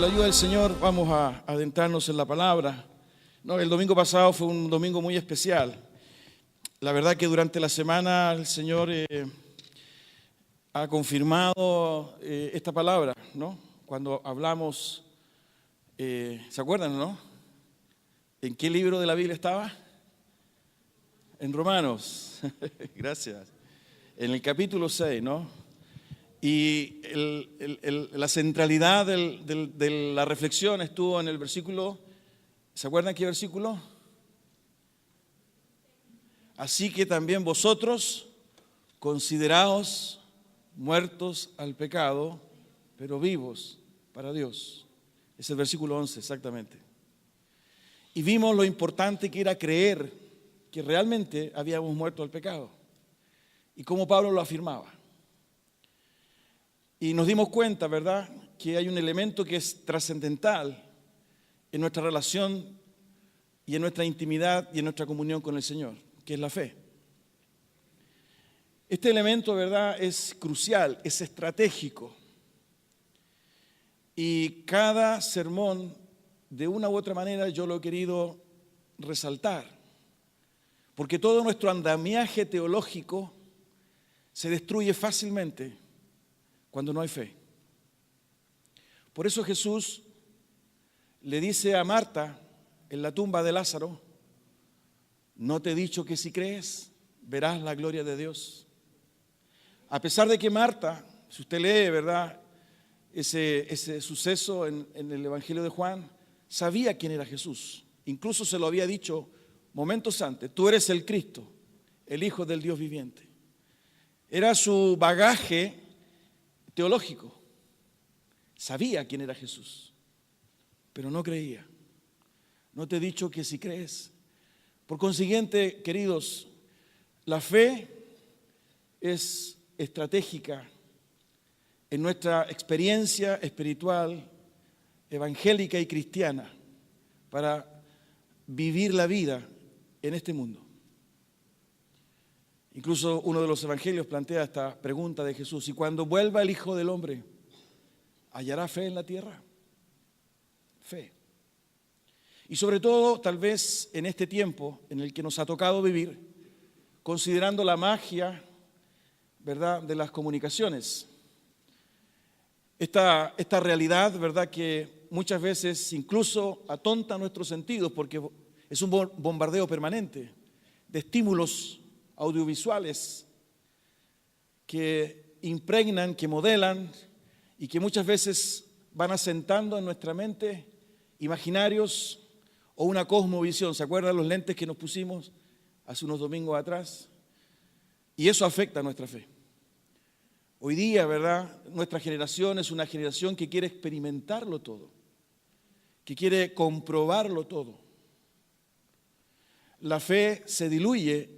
la ayuda del Señor vamos a adentrarnos en la palabra. No, el domingo pasado fue un domingo muy especial. La verdad que durante la semana el Señor ha confirmado esta palabra, ¿no? Cuando hablamos, ¿se acuerdan, no? ¿En qué libro de la Biblia estaba? En Romanos. Gracias. En el capítulo 6, ¿no? Y la centralidad de la reflexión estuvo en el versículo, ¿se acuerdan qué versículo? Así que también vosotros, consideraos muertos al pecado, pero vivos para Dios. Es el versículo 11, exactamente. Y vimos lo importante que era creer que realmente habíamos muerto al pecado. Y cómo Pablo lo afirmaba. Y nos dimos cuenta, ¿verdad?, que hay un elemento que es trascendental en nuestra relación y en nuestra intimidad y en nuestra comunión con el Señor, que es la fe. Este elemento, ¿verdad?, es crucial, es estratégico. Y cada sermón, de una u otra manera, yo lo he querido resaltar. Porque todo nuestro andamiaje teológico se destruye fácilmente cuando no hay fe. Por eso Jesús le dice a Marta en la tumba de Lázaro: ¿no te he dicho que si crees verás la gloria de Dios? A pesar de que Marta, si usted lee, ¿verdad?, ese suceso en el Evangelio de Juan, sabía quién era Jesús. Incluso se lo había dicho momentos antes: tú eres el Cristo, el Hijo del Dios viviente. Era su bagaje teológico. Sabía quién era Jesús, pero no creía. No te he dicho que si crees. Por consiguiente, queridos, la fe es estratégica en nuestra experiencia espiritual, evangélica y cristiana para vivir la vida en este mundo. Incluso uno de los evangelios plantea esta pregunta de Jesús: ¿y cuando vuelva el Hijo del Hombre, hallará fe en la tierra? Fe. Y sobre todo, tal vez en este tiempo en el que nos ha tocado vivir, considerando la magia, ¿verdad?, de las comunicaciones. Esta realidad, ¿verdad?, que muchas veces incluso atonta nuestros sentidos, porque es un bombardeo permanente de estímulos audiovisuales que impregnan, que modelan y que muchas veces van asentando en nuestra mente imaginarios o una cosmovisión. ¿Se acuerdan los lentes que nos pusimos hace unos domingos atrás? Y eso afecta a nuestra fe. Hoy día, ¿verdad?, nuestra generación es una generación que quiere experimentarlo todo, que quiere comprobarlo todo. La fe se diluye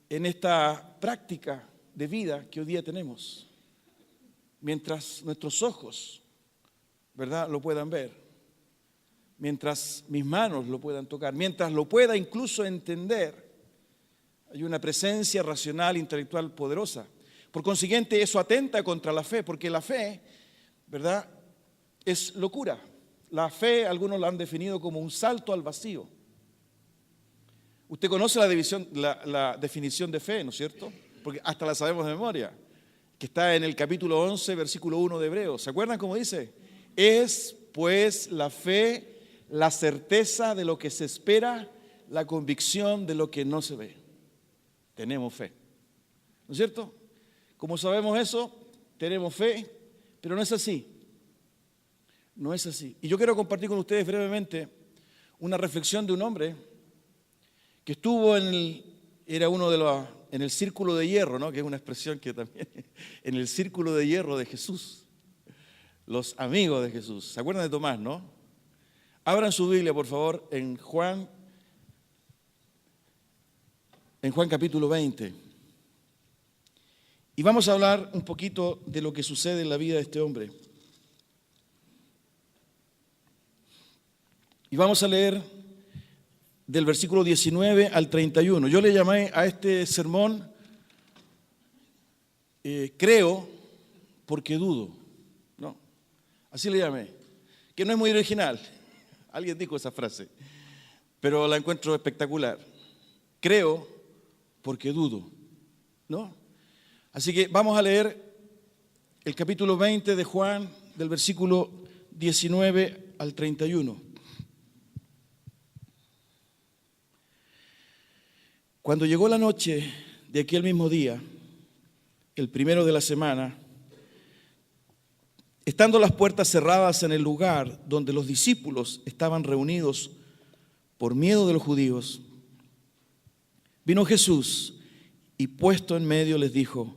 en esta práctica de vida que hoy día tenemos, mientras nuestros ojos, ¿verdad?, lo puedan ver, mientras mis manos lo puedan tocar, mientras lo pueda incluso entender. Hay una presencia racional, intelectual poderosa. Por consiguiente, eso atenta contra la fe, porque la fe, ¿verdad?, es locura. La fe, algunos la han definido como un salto al vacío. Usted conoce la definición de fe, ¿no es cierto? Porque hasta la sabemos de memoria, que está en el capítulo 11, versículo 1 de Hebreos. ¿Se acuerdan cómo dice? Es pues la fe la certeza de lo que se espera, la convicción de lo que no se ve. Tenemos fe, ¿no es cierto? Como sabemos eso, tenemos fe, pero no es así. No es así. Y yo quiero compartir con ustedes brevemente una reflexión de un hombre que estuvo era uno de en el círculo de hierro, ¿no?, que es una expresión que también, en el círculo de hierro de Jesús, los amigos de Jesús. ¿Se acuerdan de Tomás, no? Abran su Biblia, por favor, en Juan capítulo 20. Y vamos a hablar un poquito de lo que sucede en la vida de este hombre. Y vamos a leer del versículo 19 al 31. Yo le llamé a este sermón creo porque dudo. No, así le llamé. que no es muy original. Alguien dijo esa frase, pero la encuentro espectacular. Creo porque dudo, ¿no? Así que vamos a leer el capítulo 20 de Juan, del versículo 19 al 31. Cuando llegó la noche de aquel mismo día, el primero de la semana, estando las puertas cerradas en el lugar donde los discípulos estaban reunidos por miedo de los judíos, vino Jesús y puesto en medio les dijo: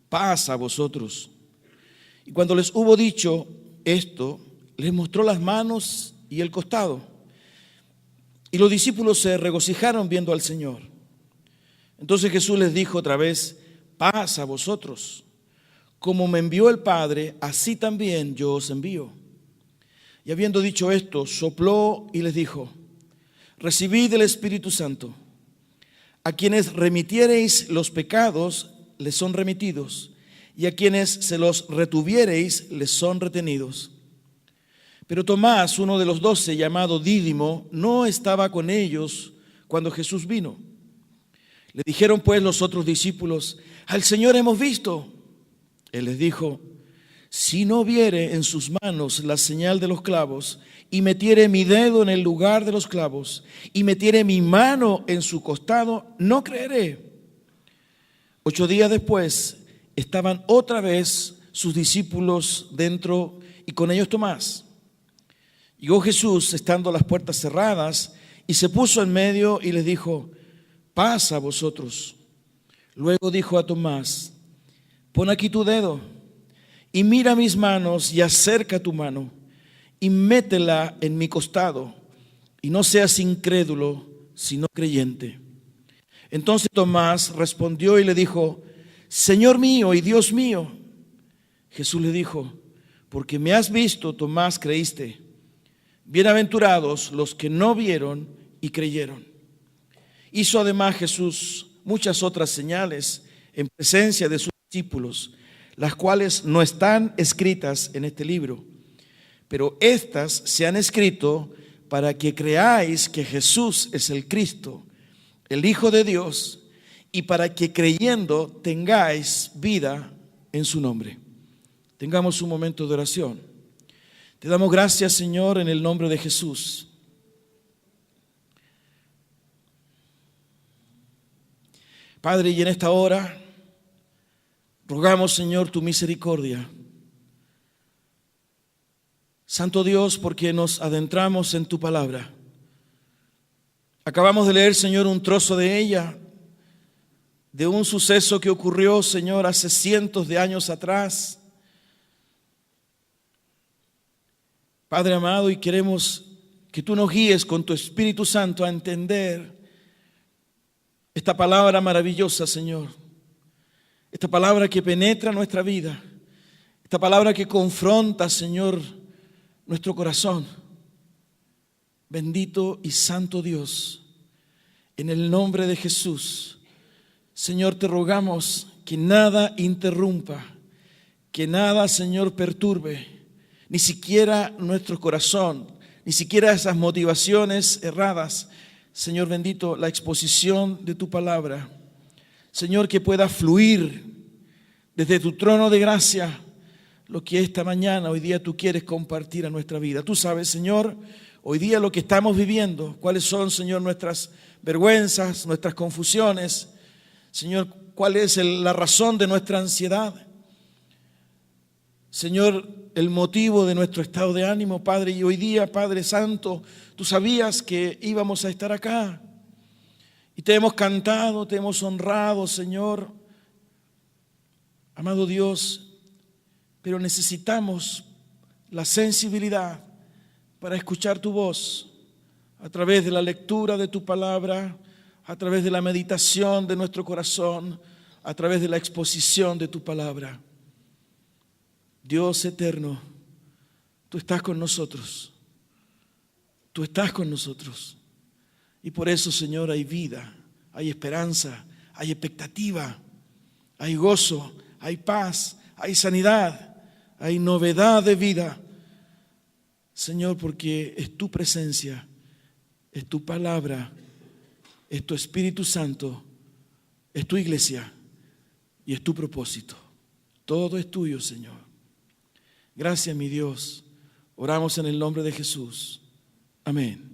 paz a vosotros. Y cuando les hubo dicho esto, les mostró las manos y el costado. Y los discípulos se regocijaron viendo al Señor. Entonces Jesús les dijo otra vez: paz a vosotros. Como me envió el Padre, así también yo os envío. Y habiendo dicho esto, sopló y les dijo: recibid el Espíritu Santo. A quienes remitiereis los pecados, les son remitidos, y a quienes se los retuviereis, les son retenidos. Pero Tomás, uno de los 12, llamado Dídimo, no estaba con ellos cuando Jesús vino. Le dijeron pues los otros discípulos: al Señor hemos visto. Él les dijo: si no viere en sus manos la señal de los clavos, y metiere mi dedo en el lugar de los clavos, y metiere mi mano en su costado, no creeré. 8 días después estaban otra vez sus discípulos dentro, y con ellos Tomás. Llegó Jesús estando las puertas cerradas, y se puso en medio y les dijo: paz a vosotros. Luego dijo a Tomás: pon aquí tu dedo y mira mis manos, y acerca tu mano y métela en mi costado, y no seas incrédulo, sino creyente. Entonces Tomás respondió y le dijo: Señor mío y Dios mío. Jesús le dijo: porque me has visto, Tomás, creíste. Bienaventurados los que no vieron y creyeron. Hizo además Jesús muchas otras señales en presencia de sus discípulos, las cuales no están escritas en este libro, pero estas se han escrito para que creáis que Jesús es el Cristo, el Hijo de Dios, y para que creyendo tengáis vida en su nombre. Tengamos un momento de oración. Te damos gracias, Señor, en el nombre de Jesús. Padre, y en esta hora rogamos, Señor, tu misericordia. Santo Dios, porque nos adentramos en tu palabra. Acabamos de leer, Señor, un trozo de ella, de un suceso que ocurrió, Señor, hace cientos de años atrás. Padre amado, y queremos que tú nos guíes con tu Espíritu Santo a entender esta palabra maravillosa, Señor. Esta palabra que penetra nuestra vida. Esta palabra que confronta, Señor, nuestro corazón. Bendito y santo Dios, en el nombre de Jesús, Señor, te rogamos que nada interrumpa, que nada, Señor, perturbe, ni siquiera nuestro corazón, ni siquiera esas motivaciones erradas. Señor bendito, la exposición de tu palabra, Señor, que pueda fluir desde tu trono de gracia lo que esta mañana, hoy día tú quieres compartir a nuestra vida. Tú sabes, Señor, hoy día lo que estamos viviendo, cuáles son, Señor, nuestras vergüenzas, nuestras confusiones. Señor, cuál es la razón de nuestra ansiedad. Señor, el motivo de nuestro estado de ánimo, Padre. Y hoy día, Padre Santo, tú sabías que íbamos a estar acá. Y te hemos cantado, te hemos honrado, Señor. Amado Dios, pero necesitamos la sensibilidad para escuchar tu voz a través de la lectura de tu palabra, a través de la meditación de nuestro corazón, a través de la exposición de tu palabra. Dios eterno, tú estás con nosotros. Tú estás con nosotros. Y por eso, Señor, hay vida, hay esperanza, hay expectativa, hay gozo, hay paz, hay sanidad, hay novedad de vida. Señor, porque es tu presencia, es tu palabra, es tu Espíritu Santo, es tu iglesia y es tu propósito. Todo es tuyo, Señor. Gracias, mi Dios. Oramos en el nombre de Jesús. Amén.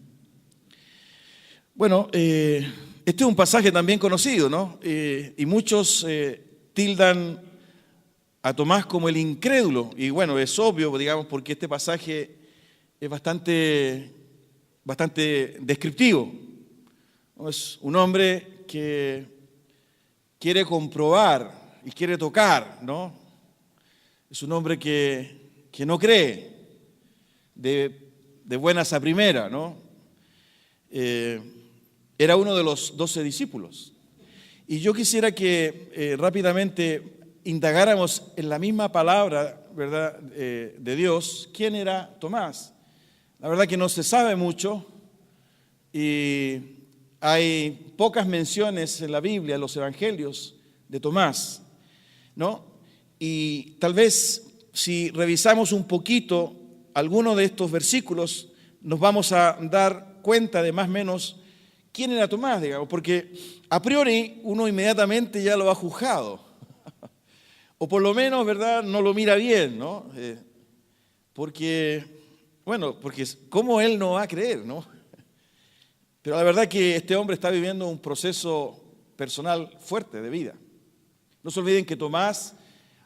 Bueno, este es un pasaje también conocido, ¿no? Y muchos tildan a Tomás como el incrédulo. Y bueno, es obvio, digamos, porque este pasaje es bastante descriptivo. Es un hombre que quiere comprobar y quiere tocar, ¿no? Es un hombre que no cree de buenas a primera, ¿no? Era uno de los 12 discípulos. Y yo quisiera que rápidamente indagáramos en la misma palabra, ¿verdad?, de Dios. ¿Quién era Tomás? La verdad que no se sabe mucho y hay pocas menciones en la Biblia, en los evangelios, de Tomás, ¿no? Y tal vez si revisamos un poquito algunos de estos versículos, nos vamos a dar cuenta de más o menos quién era Tomás, digamos, porque a priori uno inmediatamente ya lo ha juzgado, o por lo menos, ¿verdad?, no lo mira bien, ¿no? Porque ¿cómo él no va a creer, no? Pero la verdad que este hombre está viviendo un proceso personal fuerte de vida. No se olviden que Tomás,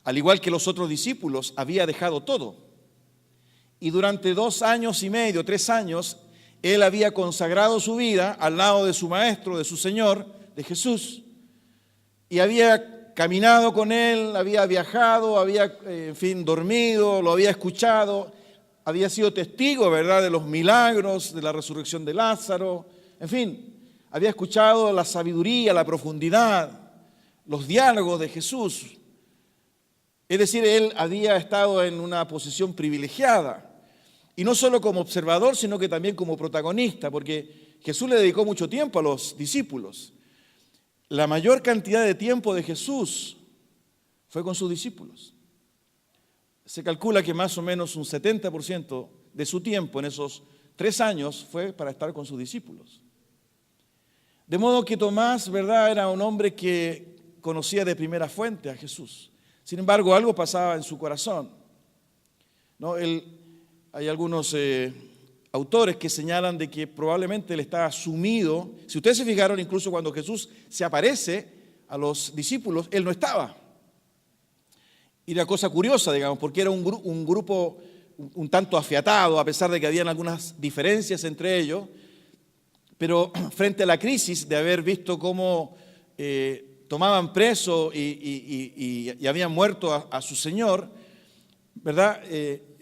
al igual que los otros discípulos, había dejado todo. Y durante 2 años y medio, 3 años, él había consagrado su vida al lado de su maestro, de su Señor, de Jesús. Y había caminado con él, había viajado, había, dormido, lo había escuchado, había sido testigo, ¿verdad?, de los milagros, de la resurrección de Lázaro. En fin, había escuchado la sabiduría, la profundidad, los diálogos de Jesús. Es decir, él había estado en una posición privilegiada. Y no solo como observador, sino que también como protagonista, porque Jesús le dedicó mucho tiempo a los discípulos. La mayor cantidad de tiempo de Jesús fue con sus discípulos. Se calcula que más o menos un 70% de su tiempo en esos 3 años fue para estar con sus discípulos. De modo que Tomás, ¿verdad?, era un hombre que conocía de primera fuente a Jesús. Sin embargo, algo pasaba en su corazón, ¿no? Hay algunos autores que señalan de que probablemente él estaba sumido. Si ustedes se fijaron, incluso cuando Jesús se aparece a los discípulos, él no estaba. Y era cosa curiosa, digamos, porque era un grupo un tanto afiatado, a pesar de que habían algunas diferencias entre ellos, pero frente a la crisis de haber visto cómo tomaban preso y habían muerto a su Señor, ¿verdad?,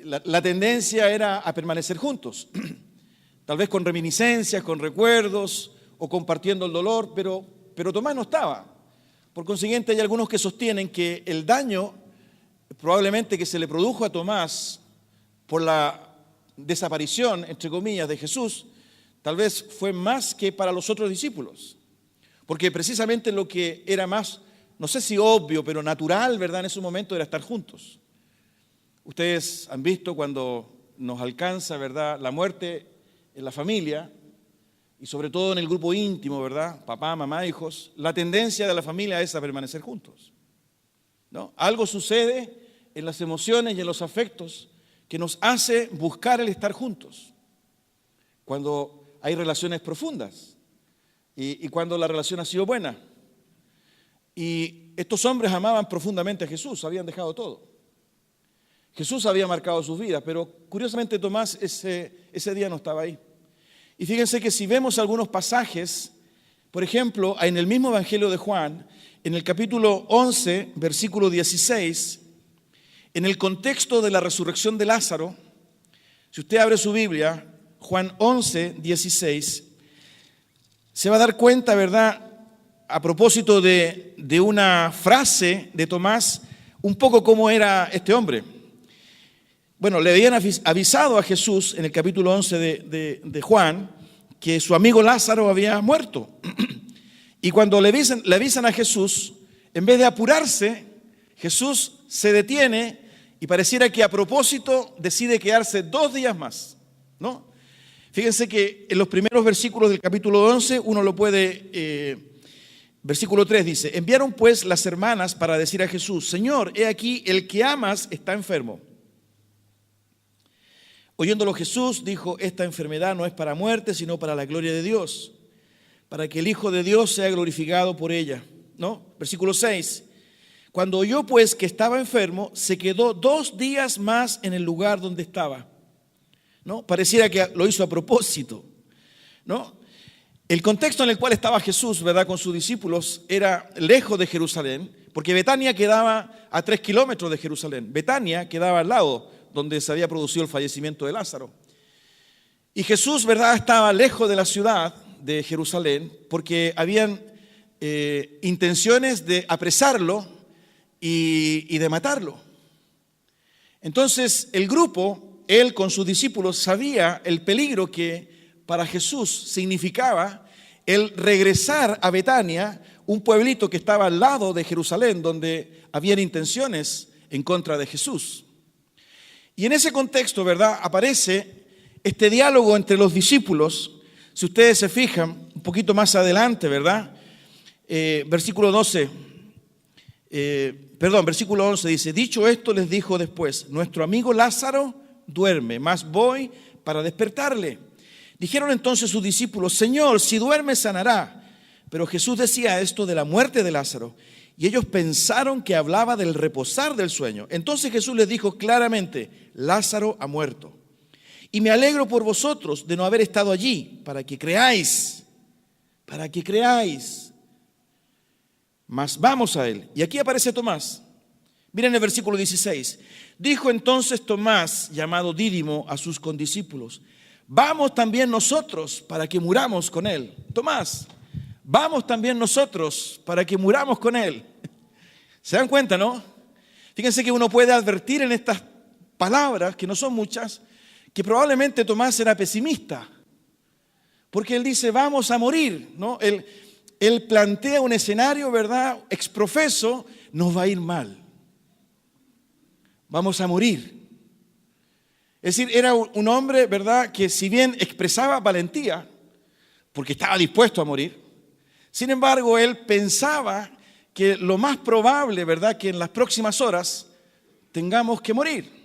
la tendencia era a permanecer juntos, tal vez con reminiscencias, con recuerdos o compartiendo el dolor, pero Tomás no estaba. Por consiguiente, hay algunos que sostienen que el daño probablemente que se le produjo a Tomás por la desaparición, entre comillas, de Jesús, tal vez fue más que para los otros discípulos, porque precisamente lo que era más, no sé si obvio, pero natural, ¿verdad?, en ese momento era estar juntos. Ustedes han visto cuando nos alcanza, ¿verdad?, la muerte en la familia y sobre todo en el grupo íntimo, ¿verdad?, papá, mamá, hijos, la tendencia de la familia es a permanecer juntos, ¿no? Algo sucede en las emociones y en los afectos que nos hace buscar el estar juntos cuando hay relaciones profundas y cuando la relación ha sido buena. Y estos hombres amaban profundamente a Jesús, habían dejado todo. Jesús había marcado sus vidas, pero curiosamente Tomás ese día no estaba ahí. Y fíjense que si vemos algunos pasajes, por ejemplo, en el mismo Evangelio de Juan, en el capítulo 11, versículo 16, en el contexto de la resurrección de Lázaro, si usted abre su Biblia, Juan 11, 16, se va a dar cuenta, ¿verdad?, a propósito de una frase de Tomás, un poco cómo era este hombre. Bueno, le habían avisado a Jesús en el capítulo 11 de Juan que su amigo Lázaro había muerto. Y cuando le avisan a Jesús, en vez de apurarse, Jesús se detiene y pareciera que a propósito decide quedarse 2 días más. ¿no? Fíjense que en los primeros versículos del capítulo 11 uno lo puede, versículo 3 dice, enviaron pues las hermanas para decir a Jesús, Señor, he aquí, el que amas está enfermo. Oyéndolo Jesús dijo, esta enfermedad no es para muerte, sino para la gloria de Dios, para que el Hijo de Dios sea glorificado por ella, ¿no? Versículo 6, cuando oyó pues que estaba enfermo, se quedó 2 días más en el lugar donde estaba, ¿no? Pareciera que lo hizo a propósito, ¿no? El contexto en el cual estaba Jesús, ¿verdad?, con sus discípulos, era lejos de Jerusalén, porque Betania quedaba a 3 kilómetros de Jerusalén. Betania quedaba al lado donde se había producido el fallecimiento de Lázaro. Y Jesús, ¿verdad?, estaba lejos de la ciudad de Jerusalén porque habían intenciones de apresarlo y de matarlo. Entonces el grupo, él con sus discípulos, sabía el peligro que para Jesús significaba el regresar a Betania, un pueblito que estaba al lado de Jerusalén, donde habían intenciones en contra de Jesús. Y en ese contexto, ¿verdad?, aparece este diálogo entre los discípulos. Si ustedes se fijan un poquito más adelante, ¿verdad? Versículo 11 dice, dicho esto les dijo después, nuestro amigo Lázaro duerme, mas voy para despertarle. Dijeron entonces sus discípulos, Señor, si duerme sanará. Pero Jesús decía esto de la muerte de Lázaro, y ellos pensaron que hablaba del reposar del sueño. Entonces Jesús les dijo claramente, Lázaro ha muerto. Y me alegro por vosotros de no haber estado allí, para que creáis. Mas vamos a él. Y aquí aparece Tomás. Miren el versículo 16. Dijo entonces Tomás, llamado Dídimo, a sus condiscípulos, vamos también nosotros para que muramos con él. Tomás, vamos también nosotros para que muramos con él. ¿Se dan cuenta, no? Fíjense que uno puede advertir en estas palabras, que no son muchas, que probablemente Tomás era pesimista, porque él dice, vamos a morir, ¿no? Él plantea un escenario, ¿verdad?, exprofeso, nos va a ir mal, vamos a morir. Es decir, era un hombre, ¿verdad?, que si bien expresaba valentía, porque estaba dispuesto a morir, sin embargo, él pensaba que lo más probable, ¿verdad?, que en las próximas horas tengamos que morir.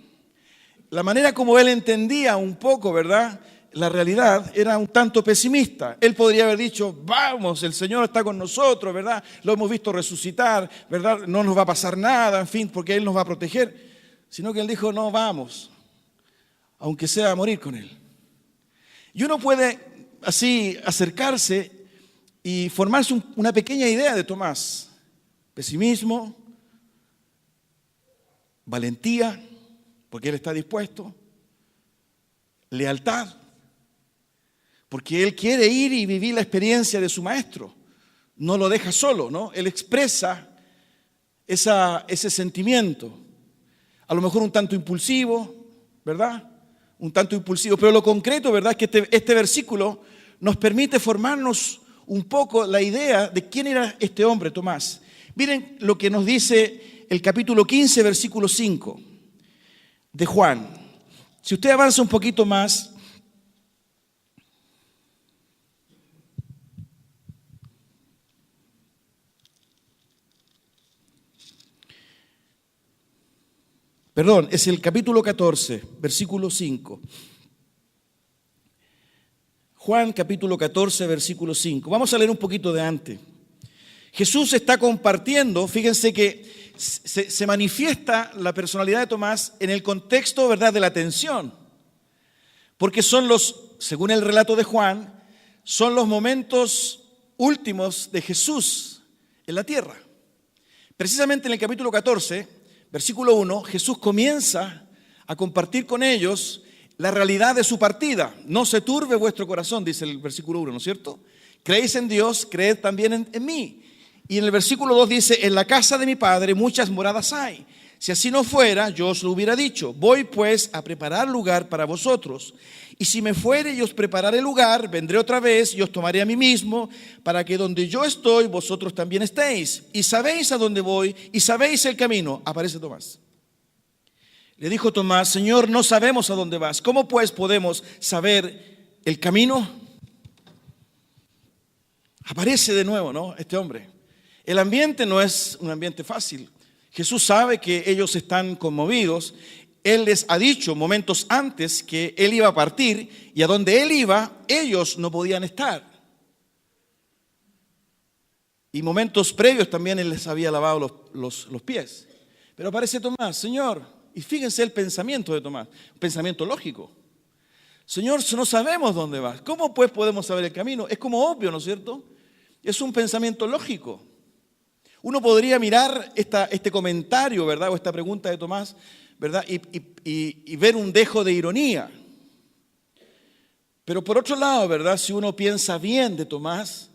La manera como él entendía un poco, ¿verdad?, la realidad era un tanto pesimista. Él podría haber dicho, vamos, el Señor está con nosotros, ¿verdad? Lo hemos visto resucitar, ¿verdad? No nos va a pasar nada, en fin, porque Él nos va a proteger. Sino que Él dijo, no, vamos, aunque sea a morir con Él. Y uno puede así acercarse y formarse una pequeña idea de Tomás. Pesimismo, valentía, porque él está dispuesto, lealtad, porque él quiere ir y vivir la experiencia de su maestro, no lo deja solo, ¿no? Él expresa ese sentimiento, a lo mejor un tanto impulsivo, ¿verdad? Un tanto impulsivo, pero lo concreto, ¿verdad?, es que este versículo nos permite formarnos un poco la idea de quién era este hombre, Tomás. Miren lo que nos dice el capítulo 15, versículo 5 de Juan. Si usted avanza un poquito más, perdón, es el capítulo 14, versículo 5. Juan capítulo 14, versículo 5. Vamos a leer un poquito de antes. Jesús está compartiendo, fíjense que se manifiesta la personalidad de Tomás en el contexto, ¿verdad?, de la tensión. Porque son según el relato de Juan, son los momentos últimos de Jesús en la tierra. Precisamente en el capítulo 14, versículo 1, Jesús comienza a compartir con ellos la realidad de su partida. No se turbe vuestro corazón, dice el versículo 1, ¿no es cierto? Creéis en Dios, creed también en mí. Y en el versículo 2 dice, en la casa de mi Padre muchas moradas hay. Si así no fuera, yo os lo hubiera dicho. Voy pues a preparar lugar para vosotros. Y si me fuere y os prepararé lugar, vendré otra vez y os tomaré a mí mismo, para que donde yo estoy, vosotros también estéis. Y sabéis a dónde voy y sabéis el camino. Aparece Tomás. Le dijo Tomás: Señor, no sabemos a dónde vas. ¿Cómo pues podemos saber el camino? Aparece de nuevo, ¿no?, este hombre. El ambiente no es un ambiente fácil. Jesús sabe que ellos están conmovidos. Él les ha dicho momentos antes que Él iba a partir, y a donde Él iba, ellos no podían estar. Y momentos previos también Él les había lavado los pies. Pero aparece Tomás: Señor, y fíjense el pensamiento de Tomás, un pensamiento lógico. Señor, no sabemos dónde vas. ¿Cómo pues podemos saber el camino? Es como obvio, ¿no es cierto? Es un pensamiento lógico. Uno podría mirar este comentario, ¿verdad?, o esta pregunta de Tomás, ¿verdad?, y ver un dejo de ironía. Pero por otro lado, ¿verdad?, si uno piensa bien de Tomás,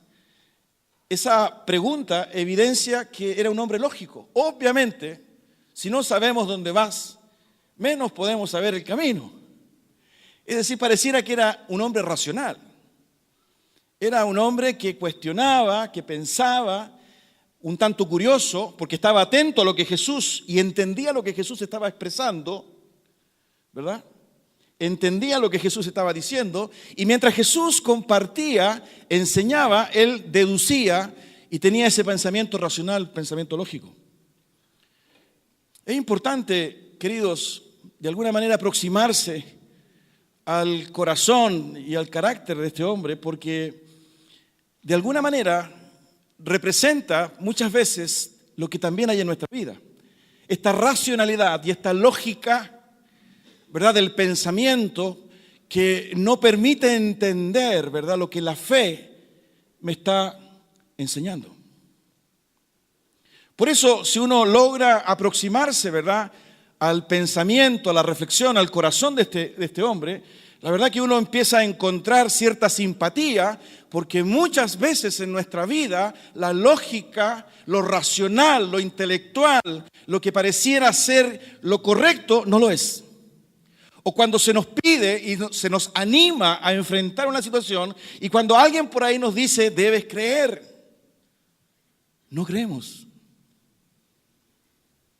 esa pregunta evidencia que era un hombre lógico. Obviamente, si no sabemos dónde vas, menos podemos saber el camino. Es decir, pareciera que era un hombre racional. Era un hombre que cuestionaba, que pensaba, un tanto curioso, porque estaba atento a lo que Jesús, y entendía lo que Jesús estaba expresando, ¿verdad? Entendía lo que Jesús estaba diciendo, y mientras Jesús compartía, enseñaba, él deducía y tenía ese pensamiento racional, pensamiento lógico. Es importante, queridos, de alguna manera aproximarse al corazón y al carácter de este hombre, porque de alguna manera representa muchas veces lo que también hay en nuestra vida. Esta racionalidad y esta lógica, ¿verdad?, del pensamiento que no permite entender, ¿verdad?, lo que la fe me está enseñando. Por eso, si uno logra aproximarse, ¿verdad?, al pensamiento, a la reflexión, al corazón de este hombre, la verdad que uno empieza a encontrar cierta simpatía, porque muchas veces en nuestra vida la lógica, lo racional, lo intelectual, lo que pareciera ser lo correcto, no lo es. O cuando se nos pide y se nos anima a enfrentar una situación, y cuando alguien por ahí nos dice: debes creer, no creemos.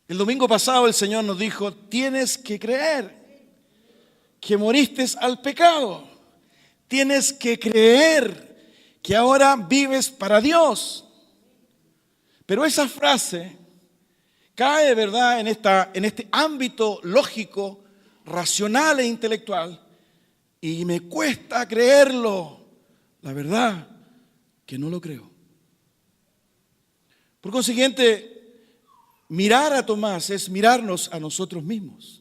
El domingo pasado el Señor nos dijo: tienes que creer que moriste al pecado. Tienes que creer que ahora vives para Dios. Pero esa frase cae, ¿verdad?, en este ámbito lógico, racional e intelectual, y me cuesta creerlo. La verdad que no lo creo. Por consiguiente, mirar a Tomás es mirarnos a nosotros mismos.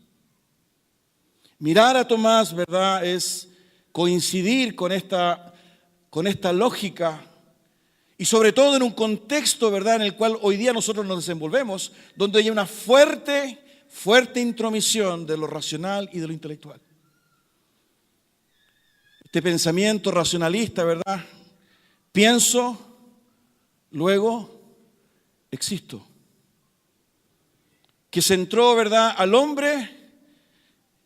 Mirar a Tomás, ¿verdad?, es coincidir con esta lógica, y sobre todo en un contexto, ¿verdad?, en el cual hoy día nosotros nos desenvolvemos, donde hay una fuerte intromisión de lo racional y de lo intelectual. Este pensamiento racionalista, ¿verdad? Pienso, luego existo. Que centró, ¿verdad?, al hombre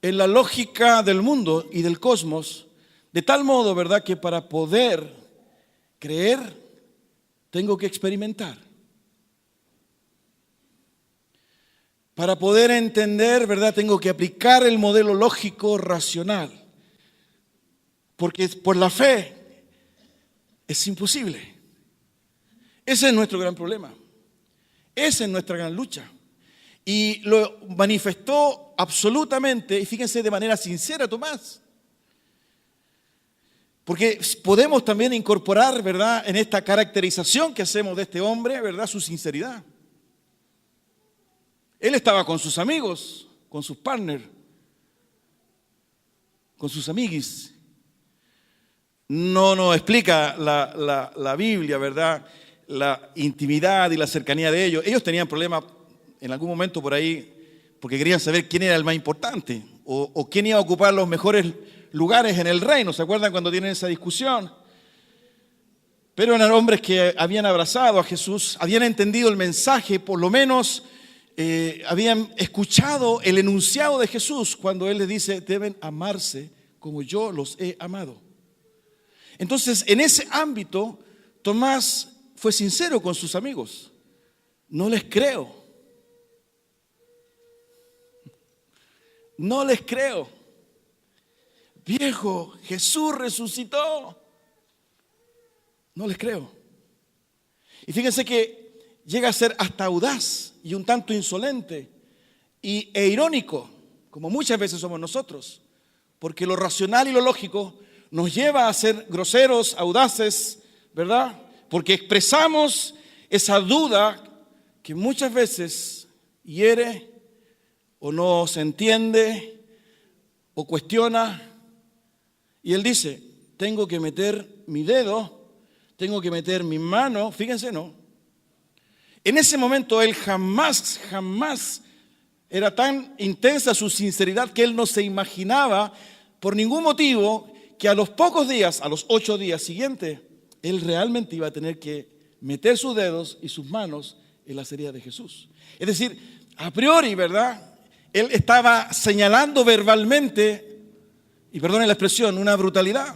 en la lógica del mundo y del cosmos, de tal modo, ¿verdad?, que para poder creer tengo que experimentar. Para poder entender, ¿verdad?, tengo que aplicar el modelo lógico racional. Porque por la fe es imposible. Ese es nuestro gran problema. Esa es nuestra gran lucha. Y lo manifestó absolutamente, y fíjense, de manera sincera Tomás. Porque podemos también incorporar, ¿verdad?, en esta caracterización que hacemos de este hombre, ¿verdad?, su sinceridad. Él estaba con sus amigos, con sus partners, con sus amiguis. No nos explica la Biblia, ¿verdad?, la intimidad y la cercanía de ellos. Ellos tenían problemas en algún momento por ahí, porque querían saber quién era el más importante o quién iba a ocupar los mejores lugares en el reino. ¿Se acuerdan cuando tienen esa discusión? Pero eran hombres que habían abrazado a Jesús, habían entendido el mensaje, por lo menos habían escuchado el enunciado de Jesús cuando Él les dice: deben amarse como yo los he amado. Entonces, en ese ámbito, Tomás fue sincero con sus amigos. No les creo. No les creo. Viejo, Jesús resucitó. No les creo. Y fíjense que llega a ser hasta audaz y un tanto insolente e irónico, como muchas veces somos nosotros, porque lo racional y lo lógico nos lleva a ser groseros, audaces, ¿verdad? Porque expresamos esa duda que muchas veces hiere o no se entiende o cuestiona. Y él dice, tengo que meter mi dedo, tengo que meter mi mano. Fíjense, ¿no? En ese momento él jamás era tan intensa su sinceridad que él no se imaginaba por ningún motivo que a los pocos días, a los 8 días siguientes, él realmente iba a tener que meter sus dedos y sus manos en las heridas de Jesús. Es decir, a priori, ¿verdad? Él estaba señalando verbalmente, y perdone la expresión, una brutalidad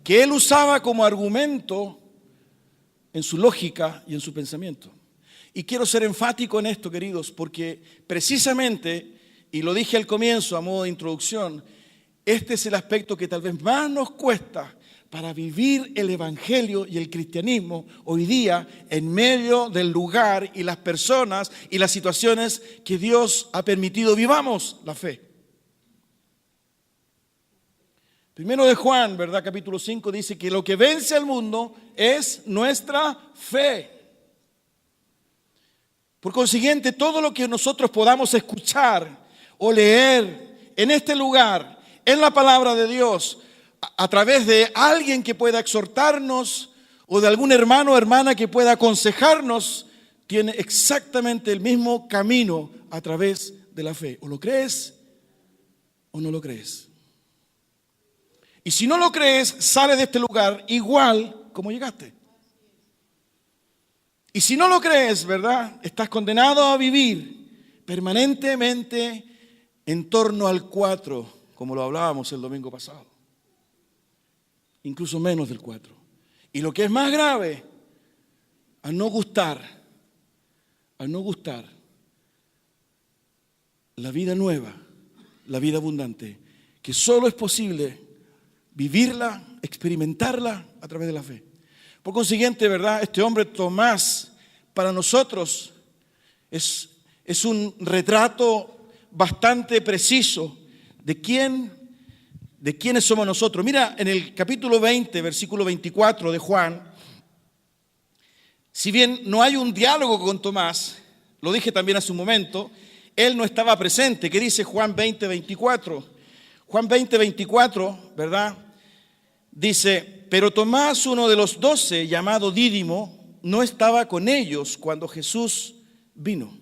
que él usaba como argumento en su lógica y en su pensamiento. Y quiero ser enfático en esto, queridos, porque precisamente, y lo dije al comienzo a modo de introducción, este es el aspecto que tal vez más nos cuesta para vivir el evangelio y el cristianismo hoy día en medio del lugar y las personas y las situaciones que Dios ha permitido vivamos la fe. Primero de Juan, ¿verdad? Capítulo 5 dice que lo que vence al mundo es nuestra fe. Por consiguiente, todo lo que nosotros podamos escuchar o leer en este lugar, en la palabra de Dios, a través de alguien que pueda exhortarnos o de algún hermano o hermana que pueda aconsejarnos, tiene exactamente el mismo camino a través de la fe. O lo crees o no lo crees. Y si no lo crees, sale de este lugar igual como llegaste. Y si no lo crees, ¿verdad? Estás condenado a vivir permanentemente en torno al 4, como lo hablábamos el domingo pasado. Incluso menos del 4. Y lo que es más grave, al no gustar la vida nueva, la vida abundante, que solo es posible vivirla, experimentarla a través de la fe. Por consiguiente, ¿verdad? Este hombre Tomás, para nosotros, es un retrato bastante preciso de quiénes somos nosotros. Mira, en el capítulo 20, versículo 24 de Juan, si bien no hay un diálogo con Tomás, lo dije también hace un momento, él no estaba presente. ¿Qué dice Juan 20, 24? Juan 20, 24, ¿verdad? Dice, pero Tomás, uno de los 12, llamado Dídimo, no estaba con ellos cuando Jesús vino.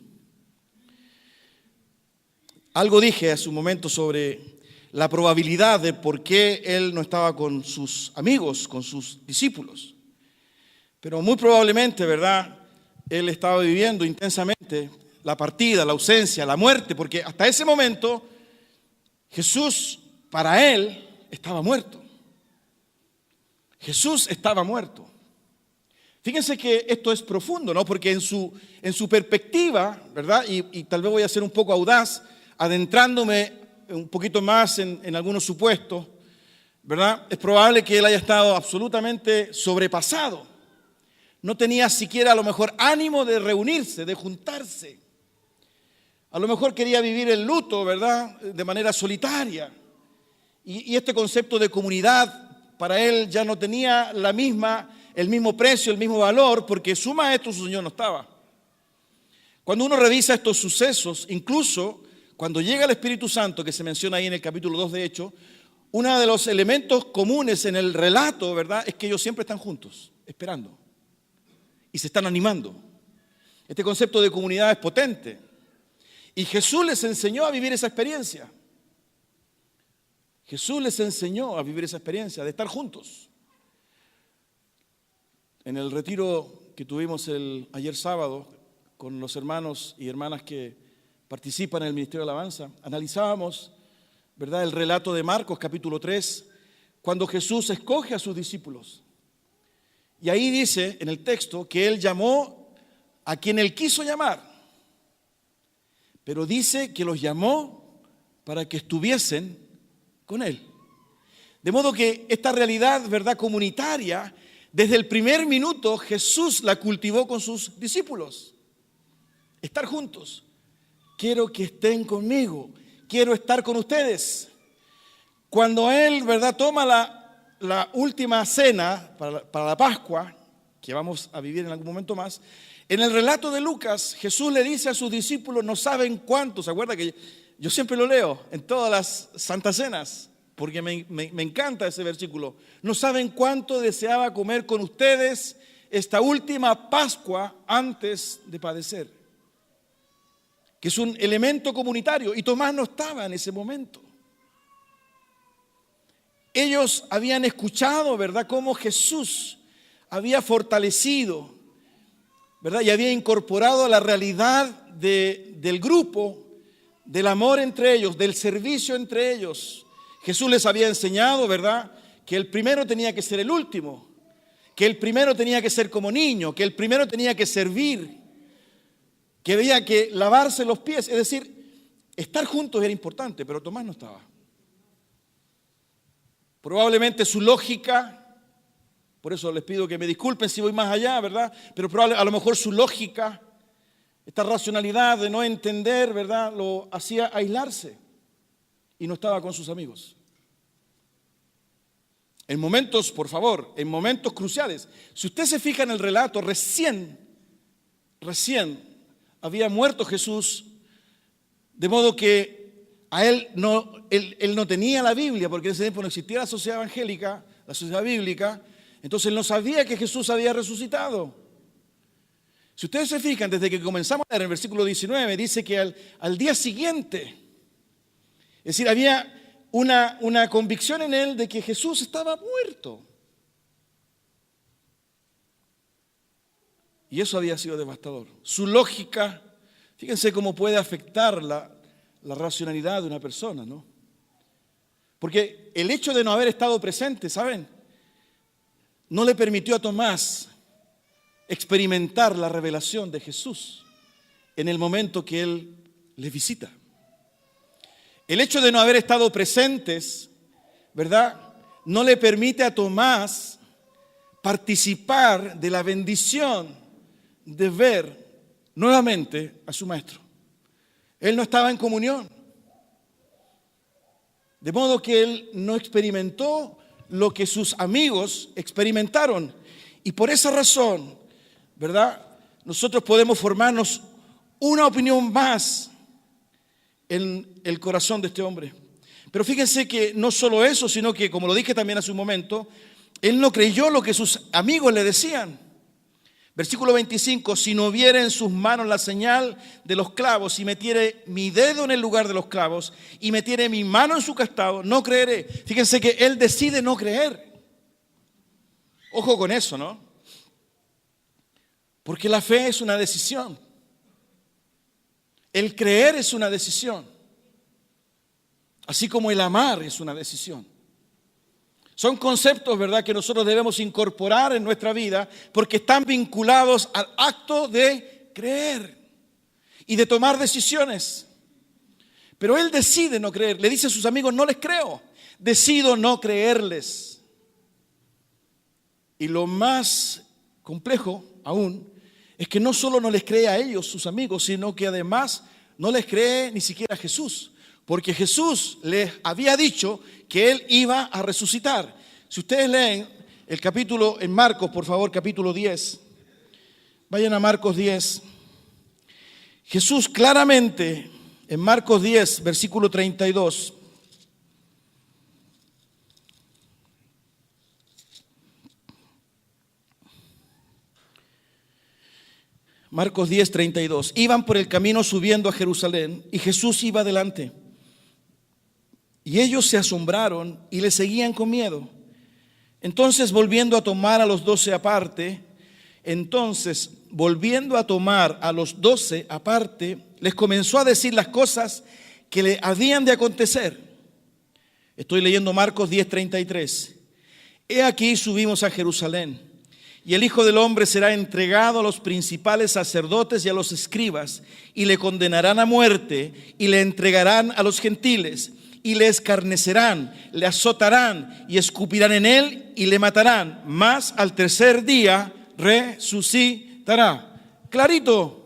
Algo dije hace un momento sobre la probabilidad de por qué él no estaba con sus amigos, con sus discípulos. Pero muy probablemente, ¿verdad? Él estaba viviendo intensamente la partida, la ausencia, la muerte, porque hasta ese momento Jesús, para él, estaba muerto. Jesús estaba muerto. Fíjense que esto es profundo, ¿no? Porque en su perspectiva, ¿verdad? Y tal vez voy a ser un poco audaz, adentrándome un poquito más en algunos supuestos, ¿verdad? Es probable que él haya estado absolutamente sobrepasado. No tenía siquiera a lo mejor ánimo de reunirse, de juntarse. A lo mejor quería vivir el luto, ¿verdad? De manera solitaria. Y este concepto de comunidad para él ya no tenía el mismo precio, el mismo valor, porque su maestro, su Señor, no estaba. Cuando uno revisa estos sucesos, incluso cuando llega el Espíritu Santo, que se menciona ahí en el capítulo 2 de Hechos, uno de los elementos comunes en el relato, ¿verdad?, es que ellos siempre están juntos, esperando, y se están animando. Este concepto de comunidad es potente. Y Jesús les enseñó a vivir esa experiencia. Jesús les enseñó a vivir esa experiencia de estar juntos. En el retiro que tuvimos ayer sábado con los hermanos y hermanas que participan en el Ministerio de Alabanza, analizábamos, ¿verdad?, el relato de Marcos capítulo 3, cuando Jesús escoge a sus discípulos. Y ahí dice en el texto que Él llamó a quien Él quiso llamar. pero dice que los llamó para que estuviesen con Él. De modo que esta realidad, ¿verdad?, comunitaria, desde el primer minuto Jesús la cultivó con sus discípulos. Estar juntos. Quiero que estén conmigo. Quiero estar con ustedes. Cuando Él, ¿verdad?, toma la última cena para la Pascua, que vamos a vivir en algún momento más, en el relato de Lucas, Jesús le dice a sus discípulos, no saben cuánto, ¿se acuerda que yo siempre lo leo en todas las santas cenas? Porque me encanta ese versículo. No saben cuánto deseaba comer con ustedes esta última Pascua antes de padecer. Que es un elemento comunitario. Y Tomás no estaba en ese momento. Ellos habían escuchado, ¿verdad?, cómo Jesús había fortalecido, ¿verdad?, y había incorporado a la realidad del grupo, del amor entre ellos, del servicio entre ellos. Jesús les había enseñado, ¿verdad?, que el primero tenía que ser el último, que el primero tenía que ser como niño, que el primero tenía que servir, que había que lavarse los pies. Es decir, estar juntos era importante, pero Tomás no estaba. Probablemente su lógica, por eso les pido que me disculpen si voy más allá, ¿verdad?, pero a lo mejor su lógica, esta racionalidad de no entender, ¿verdad?, lo hacía aislarse y no estaba con sus amigos. En momentos, por favor, en momentos cruciales. Si usted se fija en el relato, recién había muerto Jesús, de modo que a él no tenía la Biblia, porque en ese tiempo no existía la sociedad evangélica, la sociedad bíblica, entonces él no sabía que Jesús había resucitado. Si ustedes se fijan, desde que comenzamos a leer en el versículo 19, dice que al día siguiente, es decir, había una convicción en él de que Jesús estaba muerto. Y eso había sido devastador. Su lógica, fíjense cómo puede afectar la racionalidad de una persona, ¿no? Porque el hecho de no haber estado presente, ¿saben?, no le permitió a Tomás experimentar la revelación de Jesús en el momento que Él les visita. El hecho de no haber estado presentes, ¿verdad?, no le permite a Tomás participar de la bendición de ver nuevamente a su maestro. Él no estaba en comunión. De modo que él no experimentó lo que sus amigos experimentaron. Y por esa razón, ¿verdad?, nosotros podemos formarnos una opinión más en el corazón de este hombre. Pero fíjense que no solo eso, sino que, como lo dije también hace un momento, él no creyó lo que sus amigos le decían. Versículo 25, si no viere en sus manos la señal de los clavos y metiere mi dedo en el lugar de los clavos y metiere mi mano en su costado, no creeré. Fíjense que él decide no creer. Ojo con eso, ¿no? Porque la fe es una decisión. El creer es una decisión. Así como el amar es una decisión. Son conceptos, ¿verdad?, que nosotros debemos incorporar en nuestra vida porque están vinculados al acto de creer y de tomar decisiones. Pero él decide no creer. Le dice a sus amigos, no les creo. Decido no creerles. Y lo más complejo aún es que no solo no les cree a ellos, sus amigos, sino que además no les cree ni siquiera a Jesús. Porque Jesús les había dicho que Él iba a resucitar. Si ustedes leen el capítulo en Marcos, por favor, capítulo 10. Vayan a Marcos 10. Jesús claramente, en Marcos 10, versículo 32. Marcos 10, 32. Iban por el camino subiendo a Jerusalén y Jesús iba adelante. Y ellos se asombraron y le seguían con miedo. Entonces, volviendo a tomar a los 12 aparte, les comenzó a decir las cosas que le habían de acontecer. Estoy leyendo Marcos 10, 33. He aquí subimos a Jerusalén, Y el Hijo del Hombre será entregado a los principales sacerdotes y a los escribas, y le condenarán a muerte, y le entregarán a los gentiles, y le escarnecerán, le azotarán, y escupirán en él, y le matarán. Mas al tercer día resucitará. Clarito.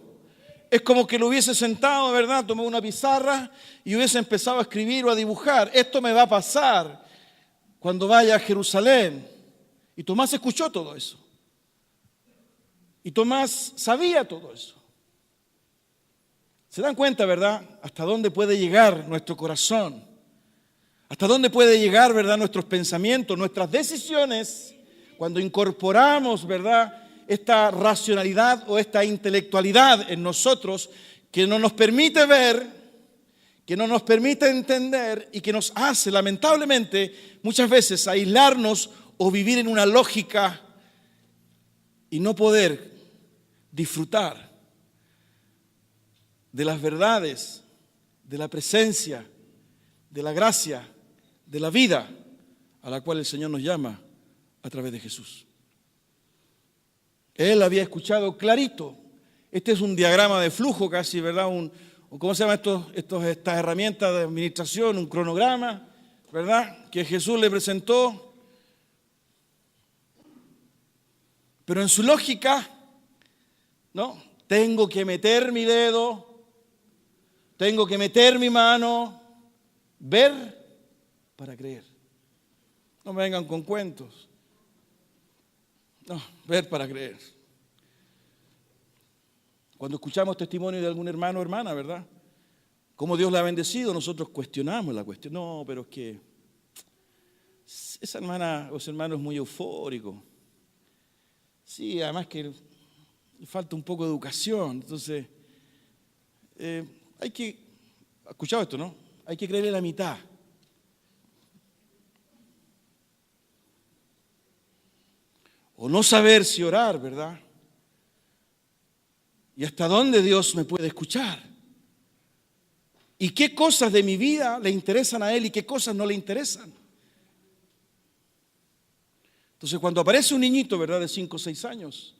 Es como que lo hubiese sentado, ¿verdad? Tomó una pizarra y hubiese empezado a escribir o a dibujar. Esto me va a pasar cuando vaya a Jerusalén. Y Tomás escuchó todo eso. Y Tomás sabía todo eso. ¿Se dan cuenta, verdad? Hasta dónde puede llegar nuestro corazón. Hasta dónde puede llegar, ¿verdad? Nuestros pensamientos, nuestras decisiones. Cuando incorporamos, ¿verdad?, esta racionalidad o esta intelectualidad en nosotros que no nos permite ver, que no nos permite entender y que nos hace, lamentablemente, muchas veces aislarnos o vivir en una lógica y no poder disfrutar de las verdades, de la presencia, de la gracia, de la vida a la cual el Señor nos llama a través de Jesús. Él había escuchado clarito. Este es un diagrama de flujo casi, ¿verdad? ¿Cómo se llama estas herramientas de administración? Un cronograma, ¿verdad?, que Jesús le presentó. Pero en su lógica, ¿no? Tengo que meter mi dedo, tengo que meter mi mano, ver para creer. No me vengan con cuentos. No, ver para creer. Cuando escuchamos testimonio de algún hermano o hermana, ¿verdad?, cómo Dios la ha bendecido, nosotros cuestionamos la cuestión. No, pero es que esa hermana o ese hermano es muy eufórico. Sí, además que le falta un poco de educación. Entonces, hay que, ¿ha escuchado esto, no? Hay que creerle la mitad. O no saber si orar, ¿verdad? Y hasta dónde Dios me puede escuchar. Y qué cosas de mi vida le interesan a Él y qué cosas no le interesan. Entonces, cuando aparece un niñito, ¿verdad?, de 5 o 6 años,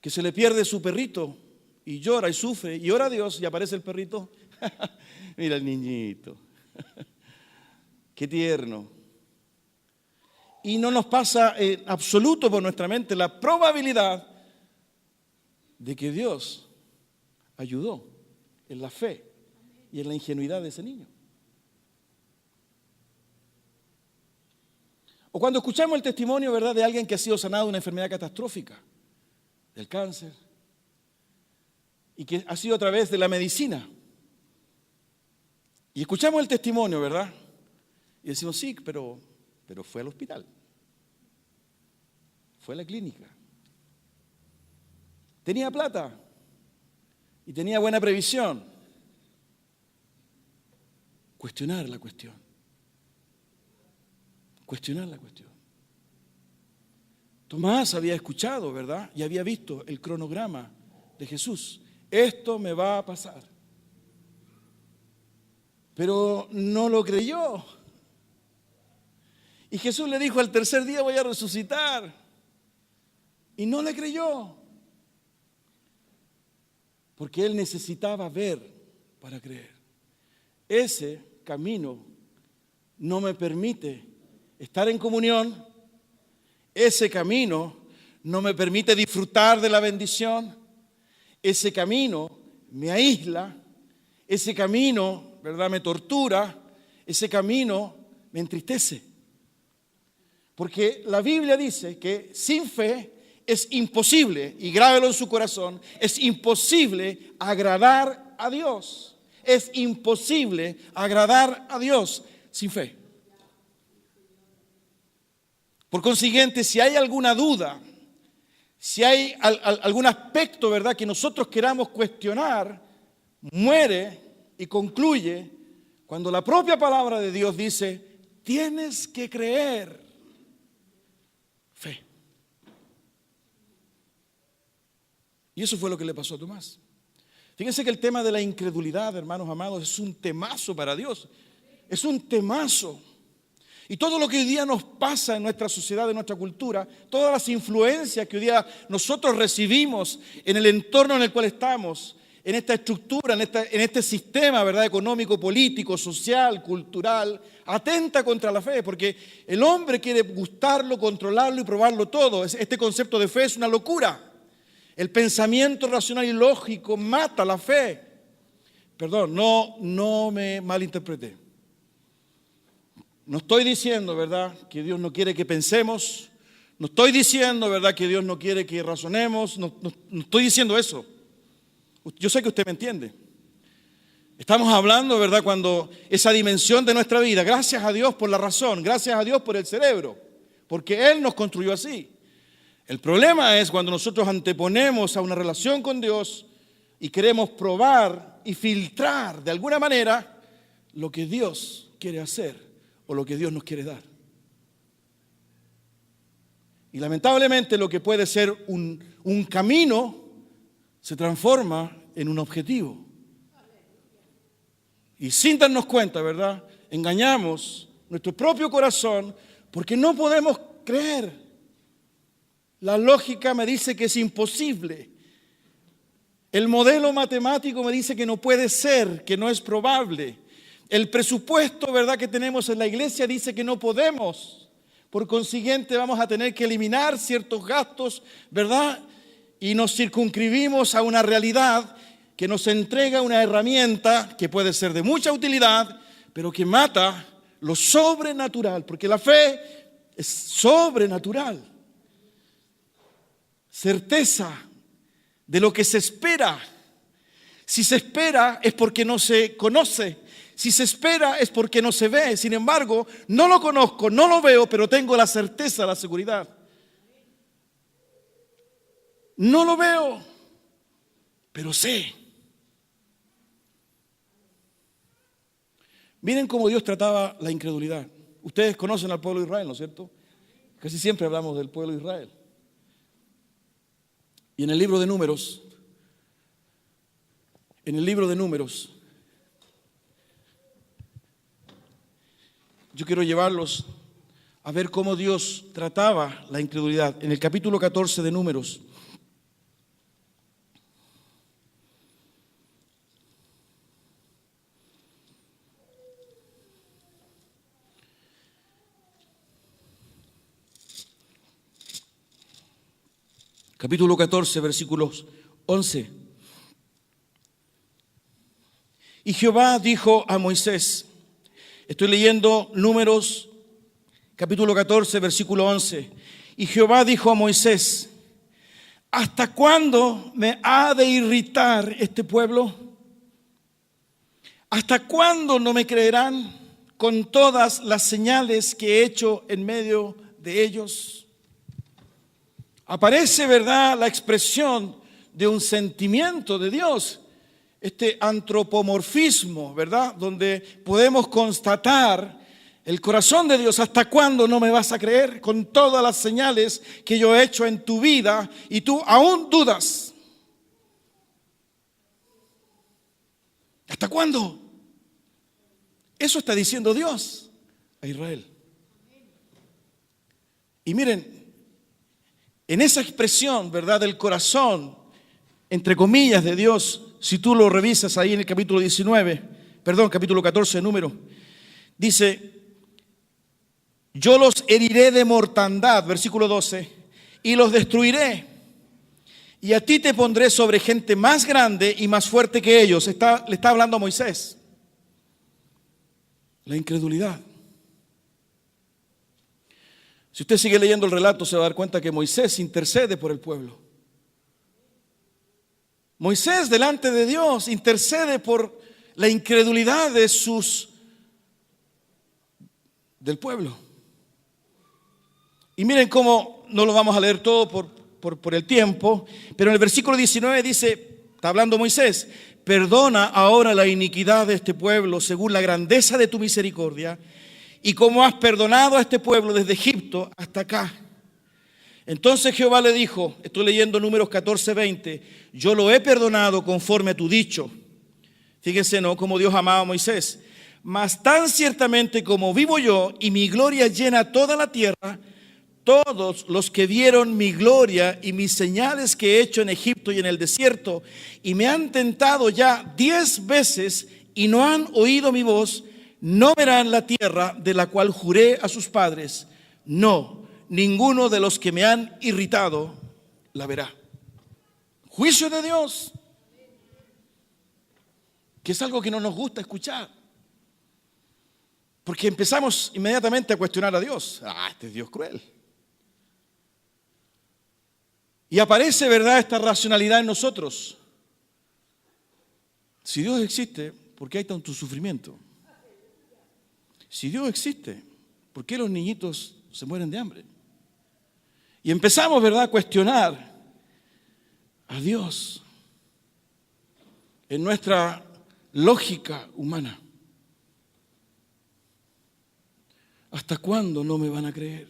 que se le pierde su perrito y llora y sufre y ora a Dios y aparece el perrito, mira el niñito, qué tierno. Y no nos pasa en absoluto por nuestra mente la probabilidad de que Dios ayudó en la fe y en la ingenuidad de ese niño. O cuando escuchamos el testimonio, ¿verdad?, de alguien que ha sido sanado de una enfermedad catastrófica, del cáncer, y que ha sido a través de la medicina. Y escuchamos el testimonio, ¿verdad? Y decimos, sí, pero fue al hospital, fue a la clínica, tenía plata y tenía buena previsión. Cuestionar la cuestión. Cuestionar la cuestión. Tomás había escuchado, ¿verdad?, y había visto el cronograma de Jesús. Esto me va a pasar. Pero no lo creyó. Y Jesús le dijo, al tercer día voy a resucitar. Y no le creyó. Porque él necesitaba ver para creer. Ese camino no me permite estar en comunión. Ese camino no me permite disfrutar de la bendición. Ese camino me aísla. Ese camino, ¿verdad?, me tortura. Ese camino me entristece. Porque la Biblia dice que sin fe es imposible, y grábelo en su corazón, es imposible agradar a Dios. Es imposible agradar a Dios sin fe. Por consiguiente, si hay alguna duda, si hay algún aspecto, ¿verdad?, que nosotros queramos cuestionar, muere y concluye cuando la propia palabra de Dios dice, tienes que creer. Fe. Y eso fue lo que le pasó a Tomás. Fíjense que el tema de la incredulidad, hermanos amados, es un temazo para Dios. Es un temazo. Y todo lo que hoy día nos pasa en nuestra sociedad, en nuestra cultura, todas las influencias que hoy día nosotros recibimos en el entorno en el cual estamos, en esta estructura, en este sistema, ¿verdad?, económico, político, social, cultural, atenta contra la fe, porque el hombre quiere gustarlo, controlarlo y probarlo todo. Este concepto de fe es una locura. El pensamiento racional y lógico mata la fe. Perdón, no me malinterpreté. No estoy diciendo, ¿verdad?, que Dios no quiere que pensemos. No estoy diciendo, ¿verdad?, que Dios no quiere que razonemos. No estoy diciendo eso. Yo sé que usted me entiende. Estamos hablando, ¿verdad?, cuando esa dimensión de nuestra vida, gracias a Dios por la razón, gracias a Dios por el cerebro, porque Él nos construyó así. El problema es cuando nosotros anteponemos a una relación con Dios y queremos probar y filtrar de alguna manera lo que Dios quiere hacer o lo que Dios nos quiere dar. Y lamentablemente lo que puede ser un camino se transforma en un objetivo. Y sin darnos cuenta, ¿verdad?, engañamos nuestro propio corazón porque no podemos creer. La lógica me dice que es imposible. El modelo matemático me dice que no puede ser, que no es probable. El presupuesto, ¿verdad?, que tenemos en la iglesia dice que no podemos. Por consiguiente, vamos a tener que eliminar ciertos gastos, ¿verdad? Y nos circunscribimos a una realidad que nos entrega una herramienta que puede ser de mucha utilidad, pero que mata lo sobrenatural, porque la fe es sobrenatural. Certeza de lo que se espera. Si se espera es porque no se conoce. Si se espera es porque no se ve. Sin embargo, no lo conozco, no lo veo, pero tengo la certeza, la seguridad. No lo veo, pero sé. Miren cómo Dios trataba la incredulidad. Ustedes conocen al pueblo de Israel, ¿no es cierto? Casi siempre hablamos del pueblo de Israel. Y en el libro de Números, yo quiero llevarlos a ver cómo Dios trataba la incredulidad. En el capítulo 14 de Números, capítulo 14, versículos 11. Y Jehová dijo a Moisés, estoy leyendo Números, capítulo 14, versículo 11. Y Jehová dijo a Moisés, ¿hasta cuándo me ha de irritar este pueblo? ¿Hasta cuándo no me creerán con todas las señales que he hecho en medio de ellos? Aparece, ¿verdad?, la expresión de un sentimiento de Dios, este antropomorfismo, ¿verdad?, donde podemos constatar el corazón de Dios. ¿Hasta cuándo no me vas a creer con todas las señales que yo he hecho en tu vida y tú aún dudas? ¿Hasta cuándo? Eso está diciendo Dios a Israel. Y miren, en esa expresión, ¿verdad?, del corazón, entre comillas, de Dios, si tú lo revisas ahí en el capítulo 14 de Números, dice, yo los heriré de mortandad, versículo 12, y los destruiré. Y a ti te pondré sobre gente más grande y más fuerte que ellos. Le está hablando a Moisés. La incredulidad. Si usted sigue leyendo el relato, se va a dar cuenta que Moisés intercede por el pueblo. Moisés, delante de Dios, intercede por la incredulidad del pueblo. Y miren cómo, no lo vamos a leer todo por el tiempo, pero en el versículo 19 dice, está hablando Moisés, perdona ahora la iniquidad de este pueblo según la grandeza de tu misericordia, y como has perdonado a este pueblo desde Egipto hasta acá. Entonces Jehová le dijo, estoy leyendo Números 14, 20, yo lo he perdonado conforme a tu dicho. Fíjense, ¿no?, como Dios amaba a Moisés. Mas tan ciertamente como vivo yo y mi gloria llena toda la tierra, todos los que vieron mi gloria y mis señales que he hecho en Egipto y en el desierto, y me han tentado ya 10 veces y no han oído mi voz, no verán la tierra de la cual juré a sus padres. No, ninguno de los que me han irritado la verá. Juicio de Dios, que es algo que no nos gusta escuchar, porque empezamos inmediatamente a cuestionar a Dios. Este es Dios cruel. Y aparece, ¿verdad?, esta racionalidad en nosotros. Si Dios existe, ¿por qué hay tanto sufrimiento? Si Dios existe, ¿por qué los niñitos se mueren de hambre? Y empezamos, ¿verdad?, a cuestionar a Dios en nuestra lógica humana. ¿Hasta cuándo no me van a creer?